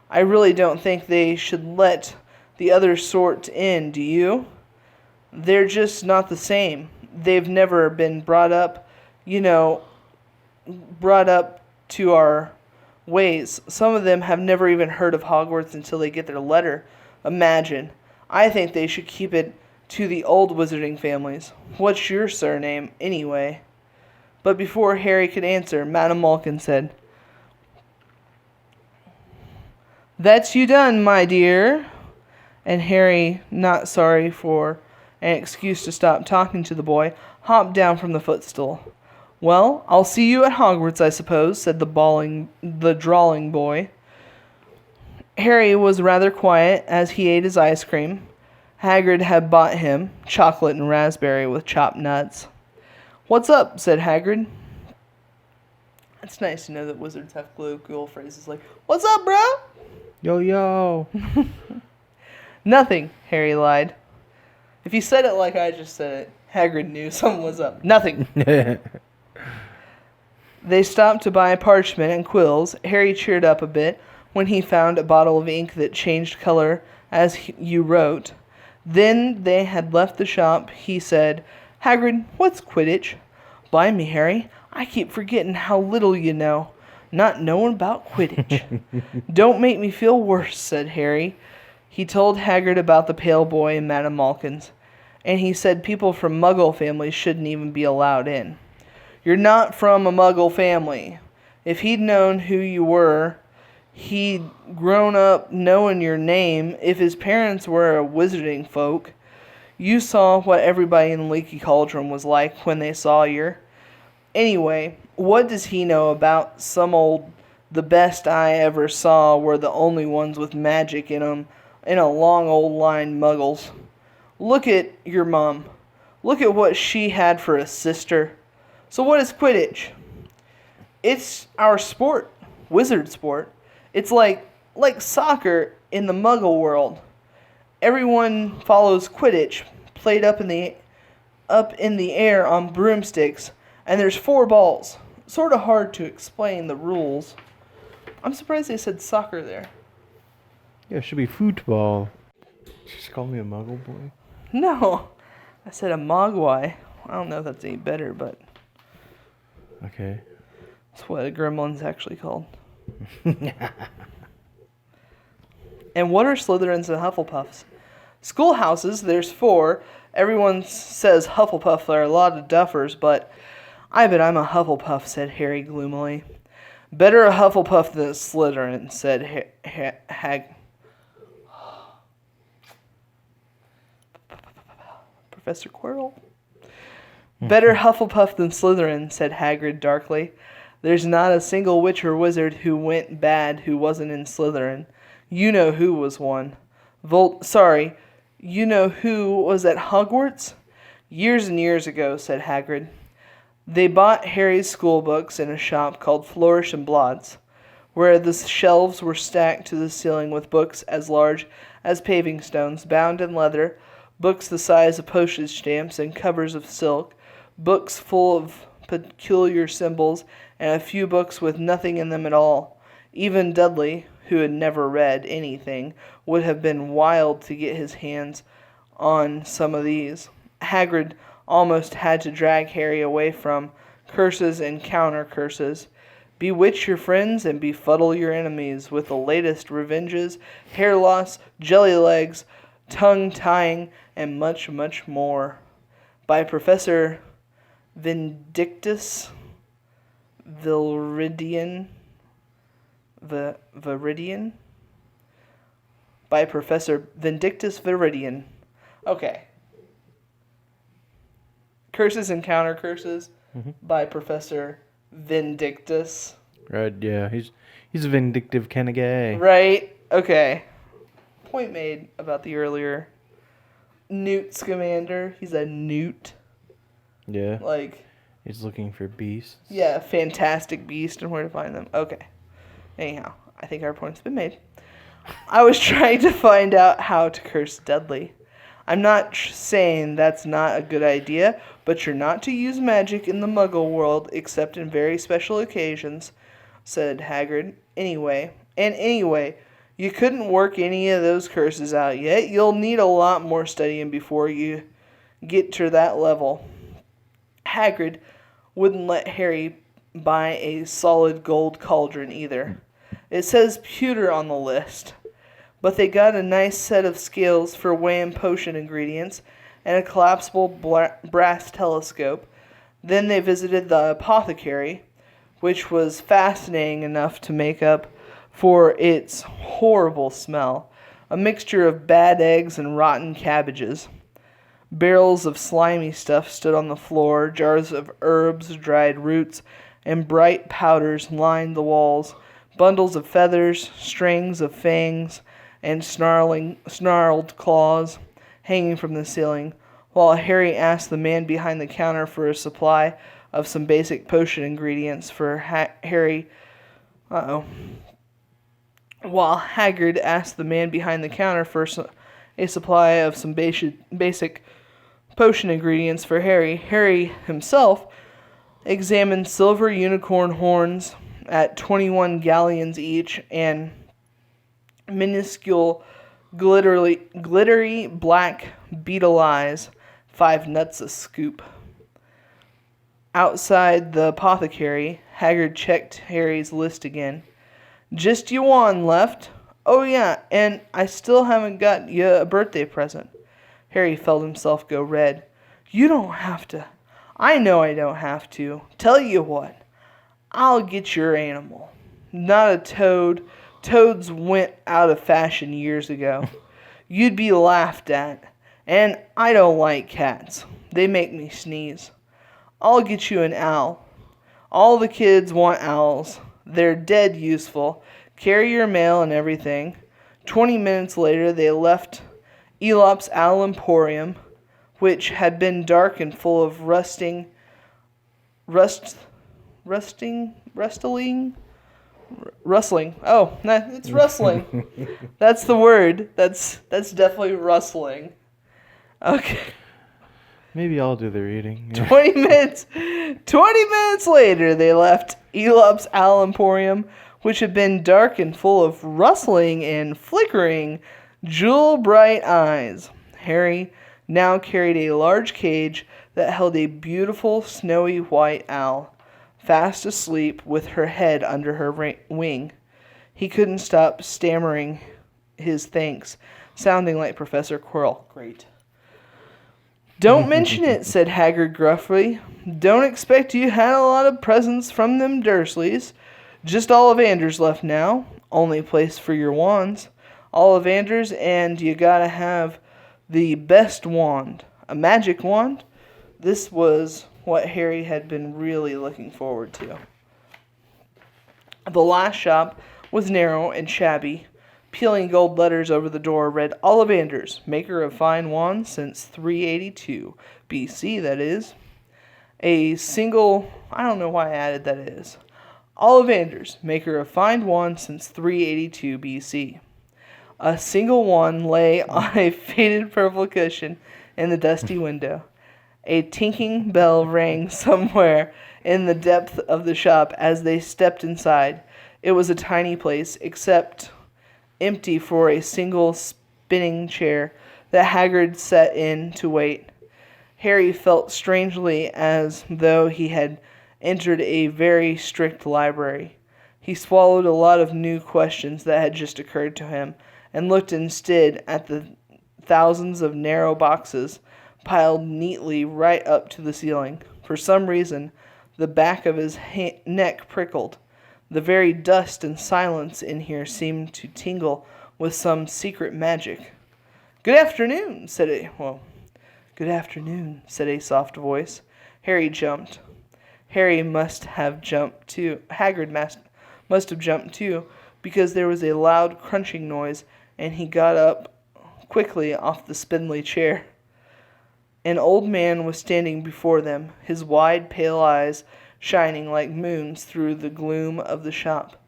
I really don't think they should let the other sort in, do you? They're just not the same. They've never been brought up, brought up to our ways. Some of them have never even heard of Hogwarts until they get their letter. Imagine. I think they should keep it to the old wizarding families. What's your surname, anyway?" But before Harry could answer, Madame Malkin said, "That's you done, my dear." And Harry, not sorry for an excuse to stop talking to the boy, hopped down from the footstool. "Well, I'll see you at Hogwarts, I suppose," said the drawling boy. Harry was rather quiet as he ate his ice cream. Hagrid had bought him chocolate and raspberry with chopped nuts. "What's up?" said Hagrid. It's nice to know that wizards have colloquial phrases like, "What's up, bro?" Yo, yo. "Nothing," Harry lied. If he said it like I just said it, Hagrid knew something was up. "Nothing." They stopped to buy parchment and quills. Harry cheered up a bit when he found a bottle of ink that changed color as you wrote. Then they had left the shop. He said, "Hagrid, what's Quidditch?" "Blimey, Harry, I keep forgetting how little you know. Not knowing about Quidditch." "Don't make me feel worse," said Harry. He told Hagrid about the pale boy and Madame Malkin's, and he said people from Muggle families shouldn't even be allowed in. "You're not from a Muggle family. If he'd known who you were, he'd grown up knowing your name. If his parents were a wizarding folk, you saw what everybody in Leaky Cauldron was like when they saw you. Anyway, what does he know about some old... The best I ever saw were the only ones with magic in 'em, in a long old line Muggles. Look at your mum. Look at what she had for a sister. So what is Quidditch?" "It's our sport. Wizard sport. It's like soccer in the Muggle world. Everyone follows Quidditch, played up in the air on broomsticks, and there's 4 balls. Sort of hard to explain the rules." I'm surprised they said soccer there. Yeah, it should be football. Just call me a muggle boy. No, I said a mogwai. I don't know if that's any better, but Okay. that's what a gremlin's actually called. And what are Slytherins and Hufflepuffs? Schoolhouses, there's 4. Everyone says Hufflepuff are a lot of duffers, but I bet I'm a Hufflepuff, said Harry gloomily. Better a Hufflepuff than a Slytherin, said Professor Quirrell. Better Hufflepuff than Slytherin, said Hagrid darkly. There's not a single witch or wizard who went bad who wasn't in Slytherin. You know who was one. You know who was at Hogwarts? Years and years ago, said Hagrid. They bought Harry's school books in a shop called Flourish and Blots, where the shelves were stacked to the ceiling with books as large as paving stones, bound in leather, books the size of postage stamps and covers of silk, books full of peculiar symbols, and a few books with nothing in them at all. Even Dudley, who had never read anything, would have been wild to get his hands on some of these. Hagrid almost had to drag Harry away from curses and counter-curses. Bewitch your friends and befuddle your enemies with the latest revenges, hair loss, jelly legs, tongue-tying, and much, much more. By Professor Vindictus Viridian. By Professor Vindictus Viridian. Okay. Curses and Counter Curses by Professor Vindictus. Right, yeah. He's a vindictive kind of guy. Right? Okay. Point made about the earlier Newt Scamander. He's a newt. Yeah. Like... He's looking for beasts. Yeah, fantastic beast and where to find them. Okay. Anyhow, I think our point's been made. I was trying to find out how to curse deadly. I'm not saying that's not a good idea, but you're not to use magic in the Muggle world except in very special occasions, said Hagrid. Anyway, you couldn't work any of those curses out yet. You'll need a lot more studying before you get to that level. Hagrid wouldn't let Harry buy a solid gold cauldron either. It says pewter on the list, but they got a nice set of scales for weighing potion ingredients and a collapsible brass telescope. Then they visited the apothecary, which was fascinating enough to make up for its horrible smell, a mixture of bad eggs and rotten cabbages. Barrels of slimy stuff stood on the floor, jars of herbs, dried roots, and bright powders lined the walls. Bundles of feathers, strings of fangs, and snarled claws hanging from the ceiling, while Harry asked the man behind the counter for a supply of some basic potion ingredients for While Hagrid asked the man behind the counter for a supply of some basic potion ingredients for Harry, Harry himself examined silver unicorn horns at 21 galleons each and minuscule glittery black beetle eyes, 5 nuts a scoop. Outside the apothecary, Hagrid checked Harry's list again. Just you one left. Oh yeah, and I still haven't got you a birthday present. Harry felt himself go red. You don't have to. I know I don't have to. Tell you what. I'll get your animal. Not a toad. Toads went out of fashion years ago. You'd be laughed at. And I don't like cats. They make me sneeze. I'll get you an owl. All the kids want owls. They're dead useful. Carry your mail and everything. 20 minutes later, they left Elop's Owl Emporium, which had been dark and full of rustling. Oh, it's rustling. That's the word. That's definitely rustling. Okay. Maybe I'll do the reading. 20 minutes later, they left Elop's Owl Emporium, which had been dark and full of rustling and flickering jewel-bright eyes. Harry now carried a large cage that held a beautiful snowy white owl, fast asleep with her head under her wing. He couldn't stop stammering his thanks, sounding like Professor Quirrell. Great. Don't mention it, said Hagrid gruffly. Don't expect you had a lot of presents from them Dursleys. Just Ollivander's left now. Only place for your wands. Ollivander's, and you gotta have the best wand. A magic wand? This was what Harry had been really looking forward to. The last shop was narrow and shabby. Peeling gold letters over the door read Ollivander's, maker of fine wands since 382 BC, that is. I don't know why I added that is. Ollivander's, maker of fine wands since 382 BC. A single wand lay on a faded purple cushion in the dusty window. A tinking bell rang somewhere in the depth of the shop as they stepped inside. It was a tiny place, except empty for a single spinning chair that Hagrid sat in to wait. Harry felt strangely as though he had entered a very strict library. He swallowed a lot of new questions that had just occurred to him and looked instead at the thousands of narrow boxes piled neatly right up to the ceiling. For some reason, the back of his neck prickled. The very dust and silence in here seemed to tingle with some secret magic. Good afternoon, said a soft voice. Harry jumped. Hagrid must have jumped too, because there was a loud crunching noise, and he got up quickly off the spindly chair. An old man was standing before them, his wide, pale eyes shining like moons through the gloom of the shop.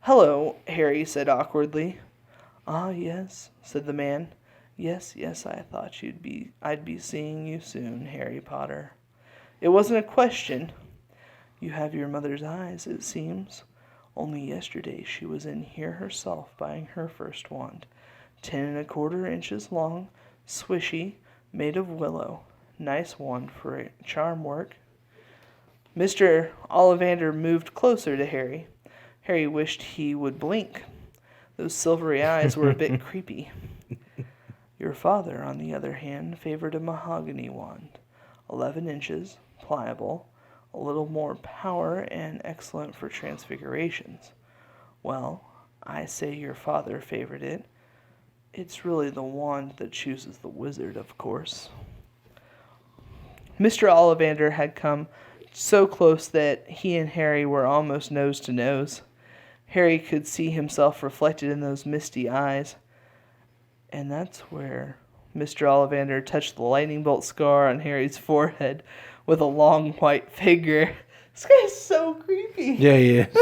Hello, Harry said awkwardly. "Ah, yes," said the man. "Yes, yes, I thought I'd be seeing you soon, Harry Potter. It wasn't a question. You have your mother's eyes, it seems. Only yesterday she was in here herself buying her first wand. 10 1/4 inches long, swishy, made of willow. Nice wand for charm work." Mr. Ollivander moved closer to Harry. Harry wished he would blink. Those silvery eyes were a bit creepy. "Your father, on the other hand, favored a mahogany wand, 11 inches, pliable, a little more power, and excellent for transfigurations. Well, I say your father favored it. It's really the wand that chooses the wizard, of course." Mr. Ollivander had come so close that he and Harry were almost nose to nose. Harry could see himself reflected in those misty eyes. And that's where Mr. Ollivander touched the lightning bolt scar on Harry's forehead with a long white finger. This guy's so creepy. Yeah, he is.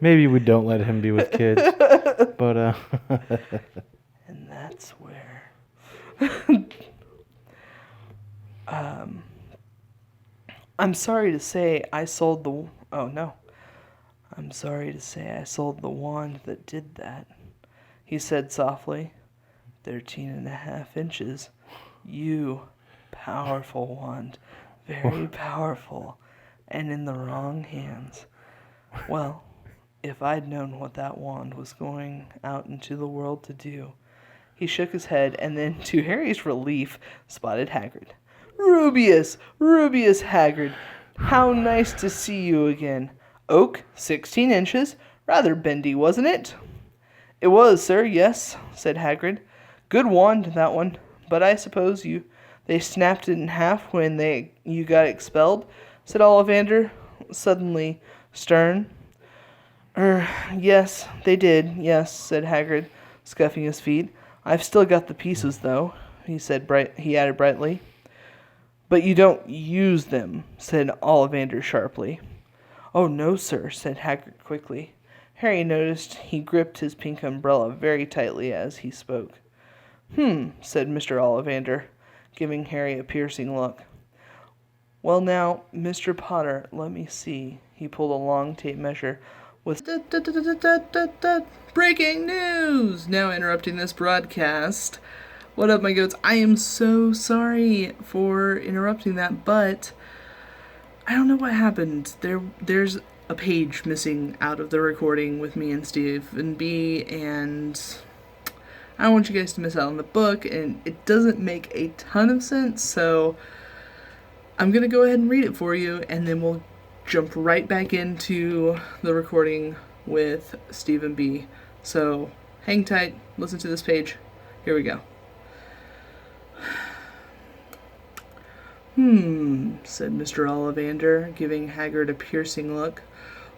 Maybe we don't let him be with kids. But, And that's where... I'm sorry to say I sold the... Oh, no. I'm sorry to say I sold the wand that did that, he said softly. 13 1/2 inches. You, powerful wand, very powerful, and in the wrong hands. Well, if I'd known what that wand was going out into the world to do. He shook his head, and then, to Harry's relief, spotted Hagrid. "Rubius! Rubius Hagrid! How nice to see you again. Oak, 16 inches. Rather bendy, wasn't it?" "It was, sir, yes," said Hagrid. "Good wand, that one. But I suppose they snapped it in half when you got expelled," said Ollivander, suddenly stern. Yes, they did, yes," said Hagrid, scuffing his feet. "I've still got the pieces, though," he added brightly. "But you don't use them," said Ollivander sharply. "Oh, no, sir," said Hagrid quickly. Harry noticed he gripped his pink umbrella very tightly as he spoke. Said Mr. Ollivander, giving Harry a piercing look. "Well, now, Mr. Potter, let me see." He pulled a long tape measure with breaking news! Now interrupting this broadcast. What up, my goats? I am so sorry for interrupting that, but I don't know what happened. There's a page missing out of the recording with me and Steve and B, and I don't want you guys to miss out on the book, and it doesn't make a ton of sense, so I'm going to go ahead and read it for you, and then we'll jump right back into the recording with Steve and B. So hang tight, listen to this page. Here we go. Said Mr. Ollivander, giving Hagrid a piercing look.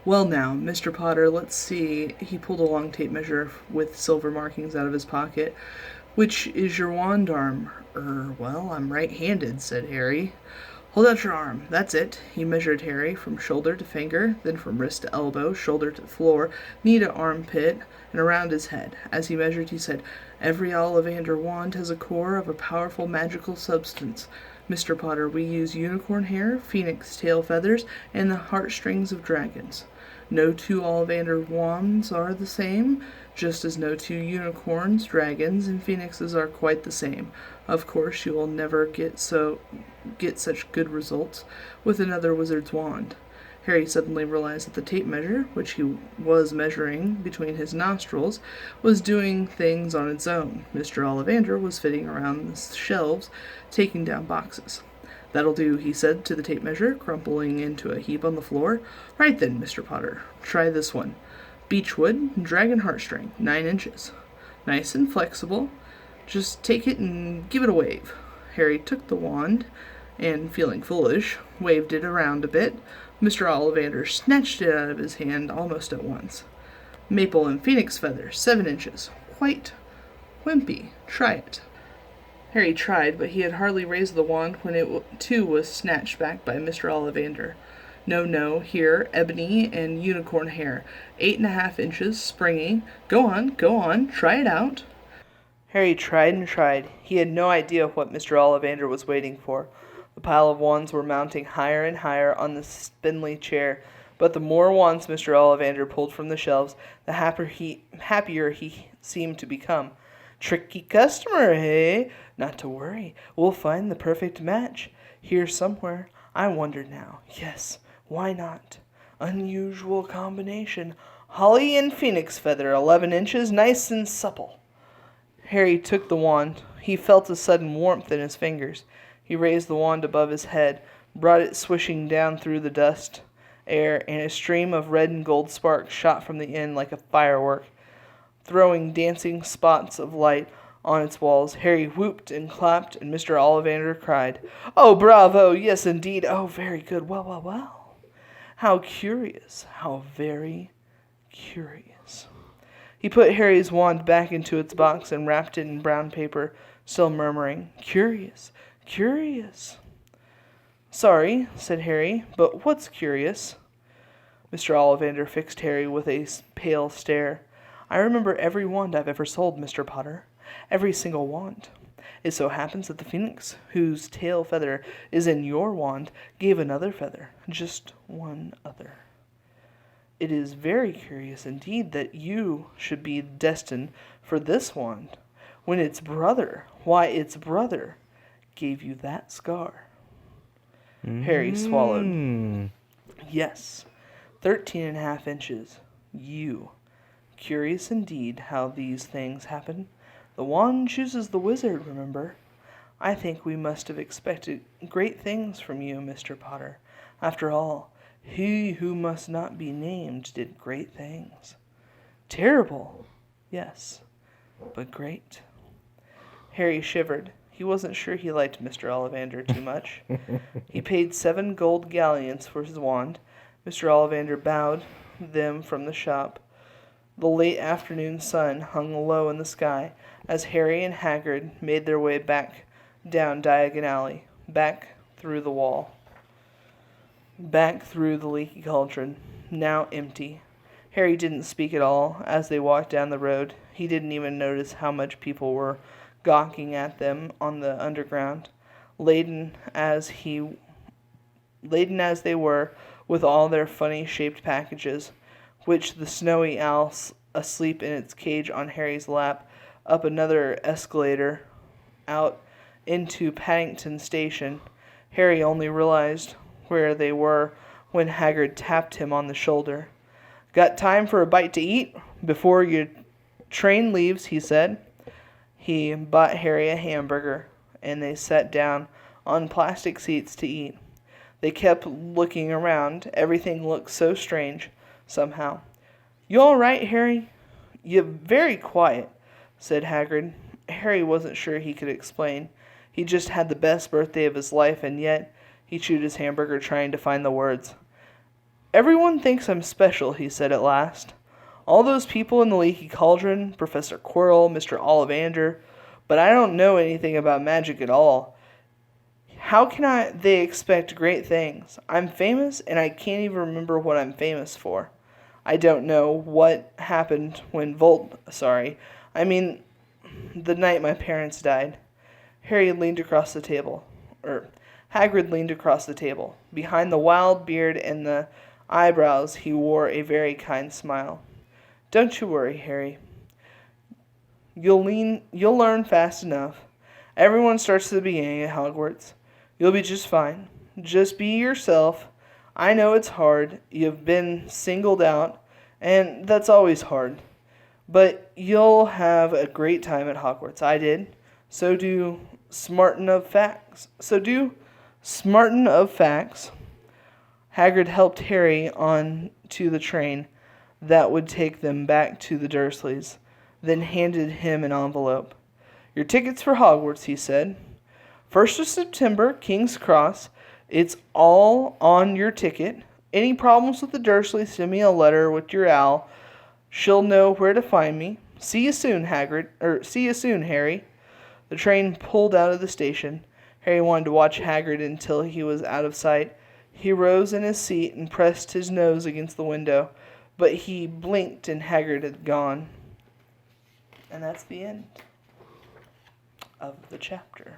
"Well now, Mr. Potter, let's see." He pulled a long tape measure with silver markings out of his pocket. "Which is your wand arm?" Well, I'm right-handed," said Harry. "Hold out your arm. That's it." He measured Harry from shoulder to finger, then from wrist to elbow, shoulder to floor, knee to armpit, and around his head. As he measured, he said, "Every Ollivander wand has a core of a powerful magical substance. Mr. Potter, we use unicorn hair, phoenix tail feathers, and the heartstrings of dragons. No two Ollivander wands are the same, just as no two unicorns, dragons, and phoenixes are quite the same. Of course, you will never get such good results with another wizard's wand." Harry suddenly realized that the tape measure, which he was measuring between his nostrils, was doing things on its own. Mr. Ollivander was fitting around the shelves, taking down boxes. "That'll do," he said to the tape measure, crumpling into a heap on the floor. "Right then, Mr. Potter, try this one. Beechwood, dragon heartstring, 9 inches. Nice and flexible. Just take it and give it a wave." Harry took the wand and, feeling foolish, waved it around a bit. Mr. Ollivander snatched it out of his hand almost at once. "Maple and phoenix feathers, 7 inches. Quite wimpy. Try it." Harry tried, but he had hardly raised the wand when it too was snatched back by Mr. Ollivander. No, here, ebony and unicorn hair, 8.5 inches, springy. Go on, try it out. Harry tried and tried. He had no idea what Mr. Ollivander was waiting for. The pile of wands were mounting higher and higher on the spindly chair, but the more wands Mr. Ollivander pulled from the shelves, the happier he seemed to become. Tricky customer, hey? Not to worry. We'll find the perfect match. Here somewhere. I wonder now. Yes, why not? Unusual combination. Holly and phoenix feather, 11 inches, nice and supple. Harry took the wand. He felt a sudden warmth in his fingers. He raised the wand above his head, brought it swishing down through the dust air, and a stream of red and gold sparks shot from the end like a firework, throwing dancing spots of light on its walls. Harry whooped and clapped, and Mr. Ollivander cried, "Oh, bravo! Yes, indeed! Oh, very good! Well! How curious! How very curious!" He put Harry's wand back into its box and wrapped it in brown paper, still murmuring, "Curious! Curious!" "Sorry," said Harry, "but what's curious?" Mr. Ollivander fixed Harry with a pale stare. "I remember every wand I've ever sold, Mr. Potter. Every single wand. It so happens that the phoenix, whose tail feather is in your wand, gave another feather. Just one other. It is very curious indeed that you should be destined for this wand, when its brother, gave you that scar." Harry swallowed. "Yes, 13.5 inches. You. Curious indeed how these things happen. The wand chooses the wizard, remember. I think we must have expected great things from you, Mr. Potter. After all, he who must not be named did great things. Terrible, yes, but great." Harry shivered. He wasn't sure he liked Mr. Ollivander too much. He paid 7 gold galleons for his wand. Mr. Ollivander bowed them from the shop. The late afternoon sun hung low in the sky as Harry and Hagrid made their way back down Diagon Alley, back through the wall, back through the leaky cauldron, now empty. Harry didn't speak at all as they walked down the road. He didn't even notice how much people were gawking at them on the underground, laden as they were with all their funny-shaped packages, which the snowy owl asleep in its cage on Harry's lap, up another escalator, out into Paddington Station. Harry only realized where they were when Hagrid tapped him on the shoulder. "Got time for a bite to eat before your train leaves," he said. He bought Harry a hamburger, and they sat down on plastic seats to eat. They kept looking around. Everything looked so strange, somehow. "You all right, Harry?" "You're very quiet," said Hagrid. Harry wasn't sure he could explain. He just had the best birthday of his life, and yet he chewed his hamburger trying to find the words. "Everyone thinks I'm special," he said at last. "All those people in the leaky cauldron, Professor Quirrell, Mr. Ollivander, but I don't know anything about magic at all. How can they expect great things? I'm famous, and I can't even remember what I'm famous for. I don't know what happened when the night my parents died." Hagrid leaned across the table. Behind the wild beard and the eyebrows he wore a very kind smile. "Don't you worry, Harry. You'll learn fast enough. Everyone starts at the beginning at Hogwarts. You'll be just fine. Just be yourself. I know it's hard. You've been singled out, and that's always hard. But you'll have a great time at Hogwarts. I did. So do Smarten of Facts. Hagrid helped Harry on to the train that would take them back to the Dursleys, then handed him an envelope. "Your tickets for Hogwarts," he said. "1st of September, King's Cross. It's all on your ticket. Any problems with the Dursleys, send me a letter with your owl. She'll know where to find me. See you soon, Harry." The train pulled out of the station. Harry wanted to watch Hagrid until he was out of sight. He rose in his seat and pressed his nose against the window, but he blinked and Hagrid had gone. And that's the end of the chapter.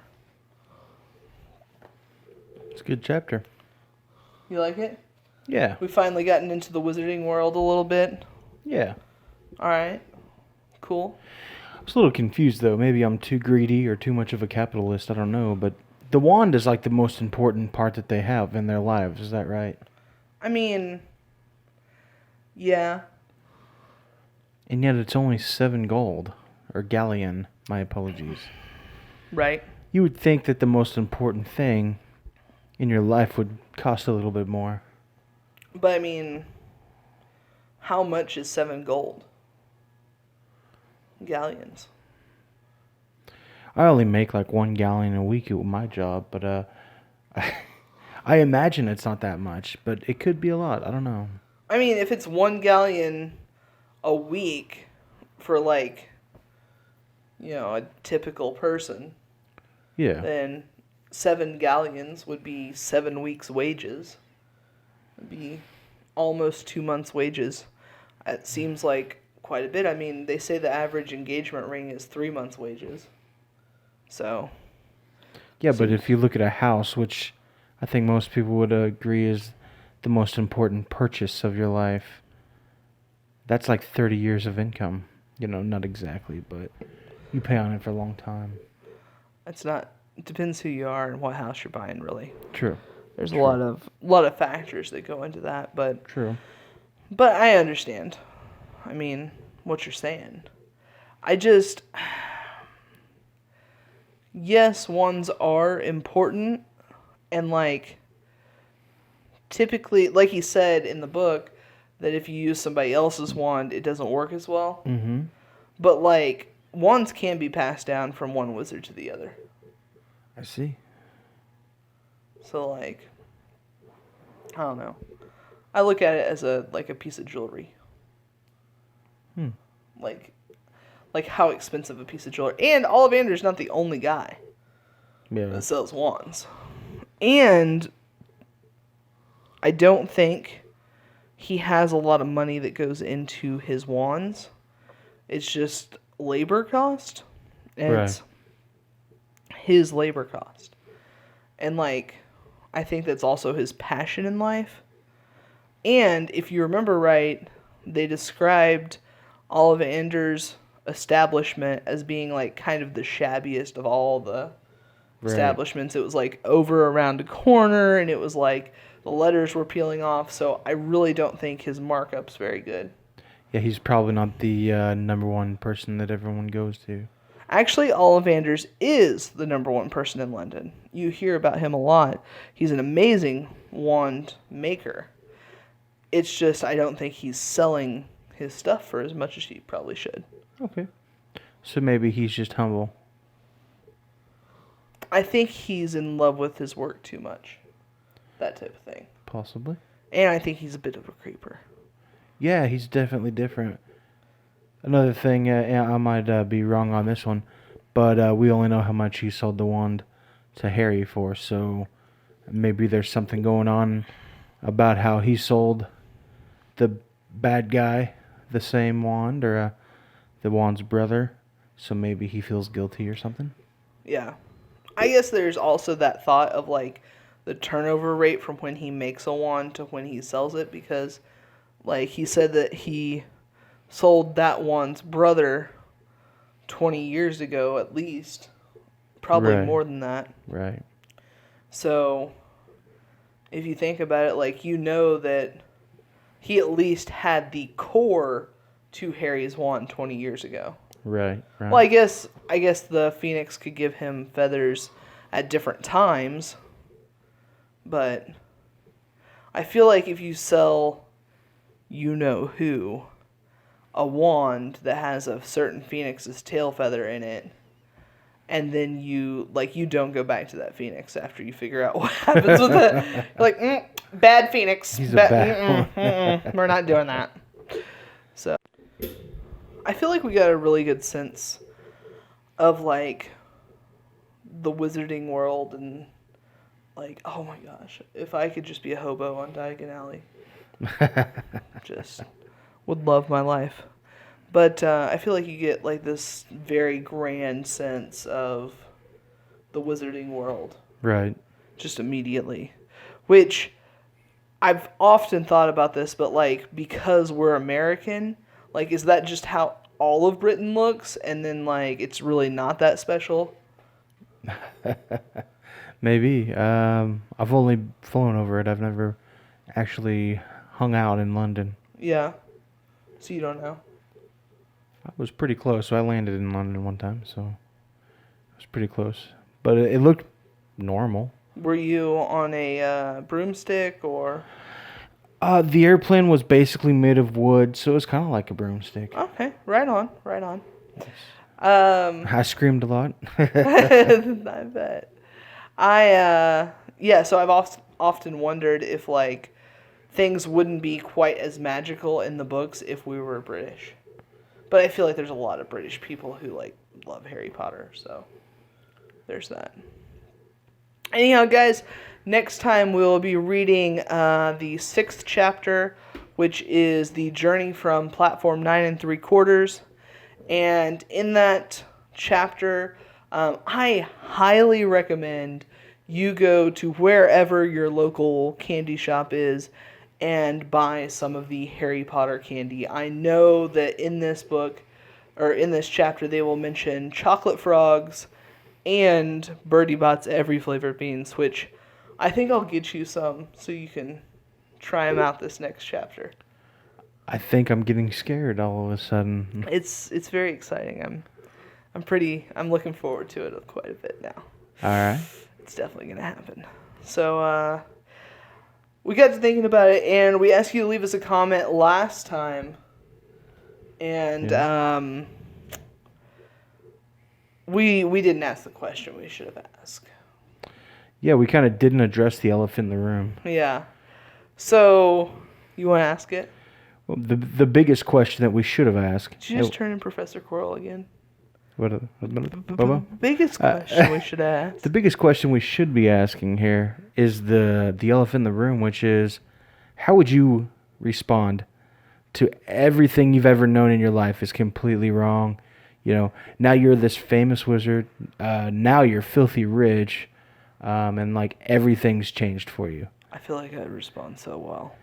It's a good chapter. You like it? Yeah. We finally gotten into the wizarding world a little bit. Yeah. Alright. Cool. I was a little confused, though. Maybe I'm too greedy or too much of a capitalist. I don't know. But the wand is like the most important part that they have in their lives. Is that right? I mean, yeah. And yet it's only 7 gold. Or galleon. My apologies. Right. You would think that the most important thing in your life would cost a little bit more. But I mean, how much is 7 gold? Galleons. I only make like 1 galleon a week at my job, but I imagine it's not that much, but it could be a lot. I don't know. I mean, if it's 1 galleon a week for like, a typical person, Yeah. then 7 galleons would be 7 weeks' wages. It'd be almost 2 months' wages. It seems like quite a bit. I mean, they say the average engagement ring is 3 months' wages. So. Yeah, but if you look at a house, which I think most people would agree is the most important purchase of your life, that's like 30 years of income. Not exactly, but you pay on it for a long time. It's not. It depends who you are and what house you're buying, really. True. There's True. a lot of factors that go into that, but True. But I understand. I mean, what you're saying. Yes, wands are important, and like typically, like he said in the book, that if you use somebody else's wand, it doesn't work as well. Mm-hmm. But like wands can be passed down from one wizard to the other. I see. So like, I don't know. I look at it as a piece of jewelry. Like how expensive a piece of jewelry. And Ollivander's not the only guy that sells wands. And I don't think he has a lot of money that goes into his wands. It's just labor cost. And it's his labor cost. And like, I think that's also his passion in life. And if you remember right, they described Ollivander's establishment as being like kind of the shabbiest of all the establishments. It was like over around a corner, and it was like the letters were peeling off. So I really don't think his markup's very good. Yeah, he's probably not the number one person that everyone goes to. Actually, Ollivander's is the number one person in London. You hear about him a lot. He's an amazing wand maker. It's just I don't think he's selling his stuff for as much as he probably should. Okay. So maybe he's just humble. I think he's in love with his work too much. That type of thing. Possibly. And I think he's a bit of a creeper. Yeah, he's definitely different. Another thing, I might be wrong on this one, but we only know how much he sold the wand to Harry for, so maybe there's something going on about how he sold the bad guy the same wand, or the wand's brother, so maybe he feels guilty or something. Yeah. I guess there's also that thought of like the turnover rate from when he makes a wand to when he sells it, because like he said that he sold that wand's brother 20 years ago at least. Probably more than that. Right. So if you think about it, like, that he at least had the core to Harry's wand 20 years ago. Right. Well, I guess the Phoenix could give him feathers at different times, but I feel like if you sell a wand that has a certain Phoenix's tail feather in it, and then you don't go back to that Phoenix after you figure out what happens with it. You're like, bad Phoenix. He's a bad one. We're not doing that. So, I feel like we got a really good sense of, like, the wizarding world and Like, oh my gosh, if I could just be a hobo on Diagon Alley, just would love my life. But I feel like you get like this very grand sense of the wizarding world Right. just immediately, which I've often thought about this, but like because we're American, like is that just how all of Britain looks, and then like it's really not that special? Maybe. I've only flown over it. I've never actually hung out in London. Yeah. So you don't know. I was pretty close. So I landed in London one time, so it was pretty close. But it looked normal. Were you on a broomstick or? The airplane was basically made of wood, so it was kind of like a broomstick. Okay, right on, right on. I screamed a lot. I bet. So I've often wondered if like things wouldn't be quite as magical in the books if we were British. But I feel like there's a lot of British people who like love Harry Potter, so there's that. Anyhow, guys, next time we'll be reading the 6th chapter, which is the journey from platform 9 3/4. And in that chapter, I highly recommend you go to wherever your local candy shop is and buy some of the Harry Potter candy. I know that in this book, or in this chapter, they will mention chocolate frogs and Birdie Bot's every flavored beans, which I think I'll get you some so you can try them out this next chapter. I think I'm getting scared all of a sudden. It's very exciting. I'm looking forward to it quite a bit now. All right. It's definitely gonna happen. So we got to thinking about it, and we asked you to leave us a comment last time, and we didn't ask the question we should have asked. Yeah, we kind of didn't address the elephant in the room. Yeah. So you want to ask it? Well, the biggest question that we should have asked. Did you just turn in Professor Quirrell again? Bubba? Biggest question we should ask. The biggest question we should be asking here is the elephant in the room, which is, how would you respond to everything you've ever known in your life is completely wrong? You know, now you're this famous wizard. Now you're filthy rich, and like everything's changed for you. I feel like I'd respond so well.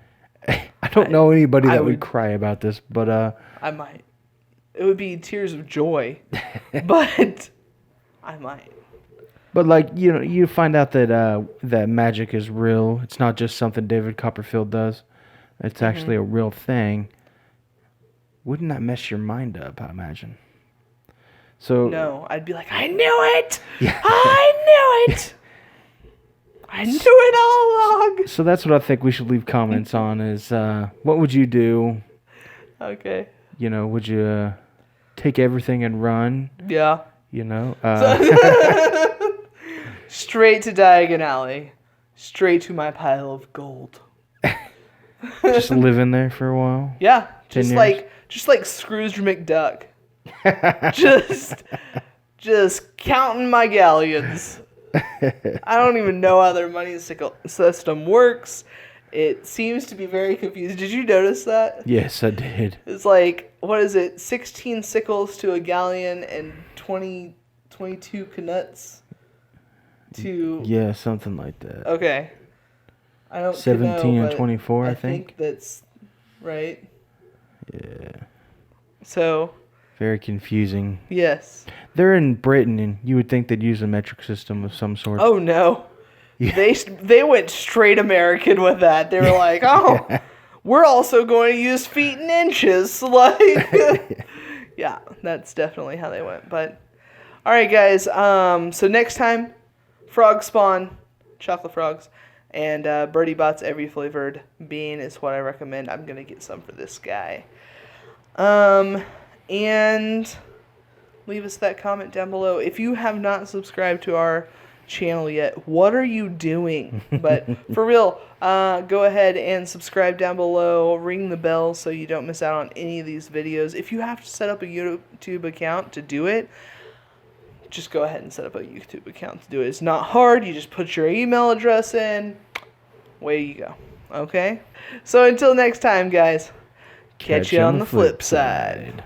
I don't know anybody that would cry about this, but I might. It would be tears of joy, but I might. But like, you know, you find out that that magic is real. It's not just something David Copperfield does. It's actually a real thing. Wouldn't that mess your mind up, I imagine? So No, I'd be like, I knew it! Yeah. I knew it! I knew it all along! So that's what I think we should leave comments on is, what would you do? Okay. You know, would you take everything and run? Yeah. You know? Straight to Diagon Alley. Straight to my pile of gold. Just live in there for a while? Yeah. 10 Just years? like Scrooge McDuck. just counting my galleons. I don't even know how their money system works. It seems to be very confusing. Did you notice that? Yes, I did. It's like, what is it? 16 sickles to a galleon and 22 canuts to... Yeah, something like that. Okay. I don't 17 know, and but 24, I I think. think that's right. Yeah. So... Very confusing. Yes. They're in Britain, and you would think they'd use a metric system of some sort. Oh, no. Yeah. They went straight American with that. They were like, oh, we're also going to use feet and inches. Like, yeah, that's definitely how they went. But, all right, guys. So next time, frog spawn, chocolate frogs, and Birdie Bot's every flavored bean is what I recommend. I'm going to get some for this guy. And leave us that comment down below. If you have not subscribed to our channel yet, what are you doing? But for real, go ahead and subscribe down below. Ring the bell so you don't miss out on any of these videos. If you have to set up a YouTube account to do it, just go ahead and set up a YouTube account to do it. It's not hard. You just put your email address in. Away you go. Okay? So until next time, guys, catch you on the flip side.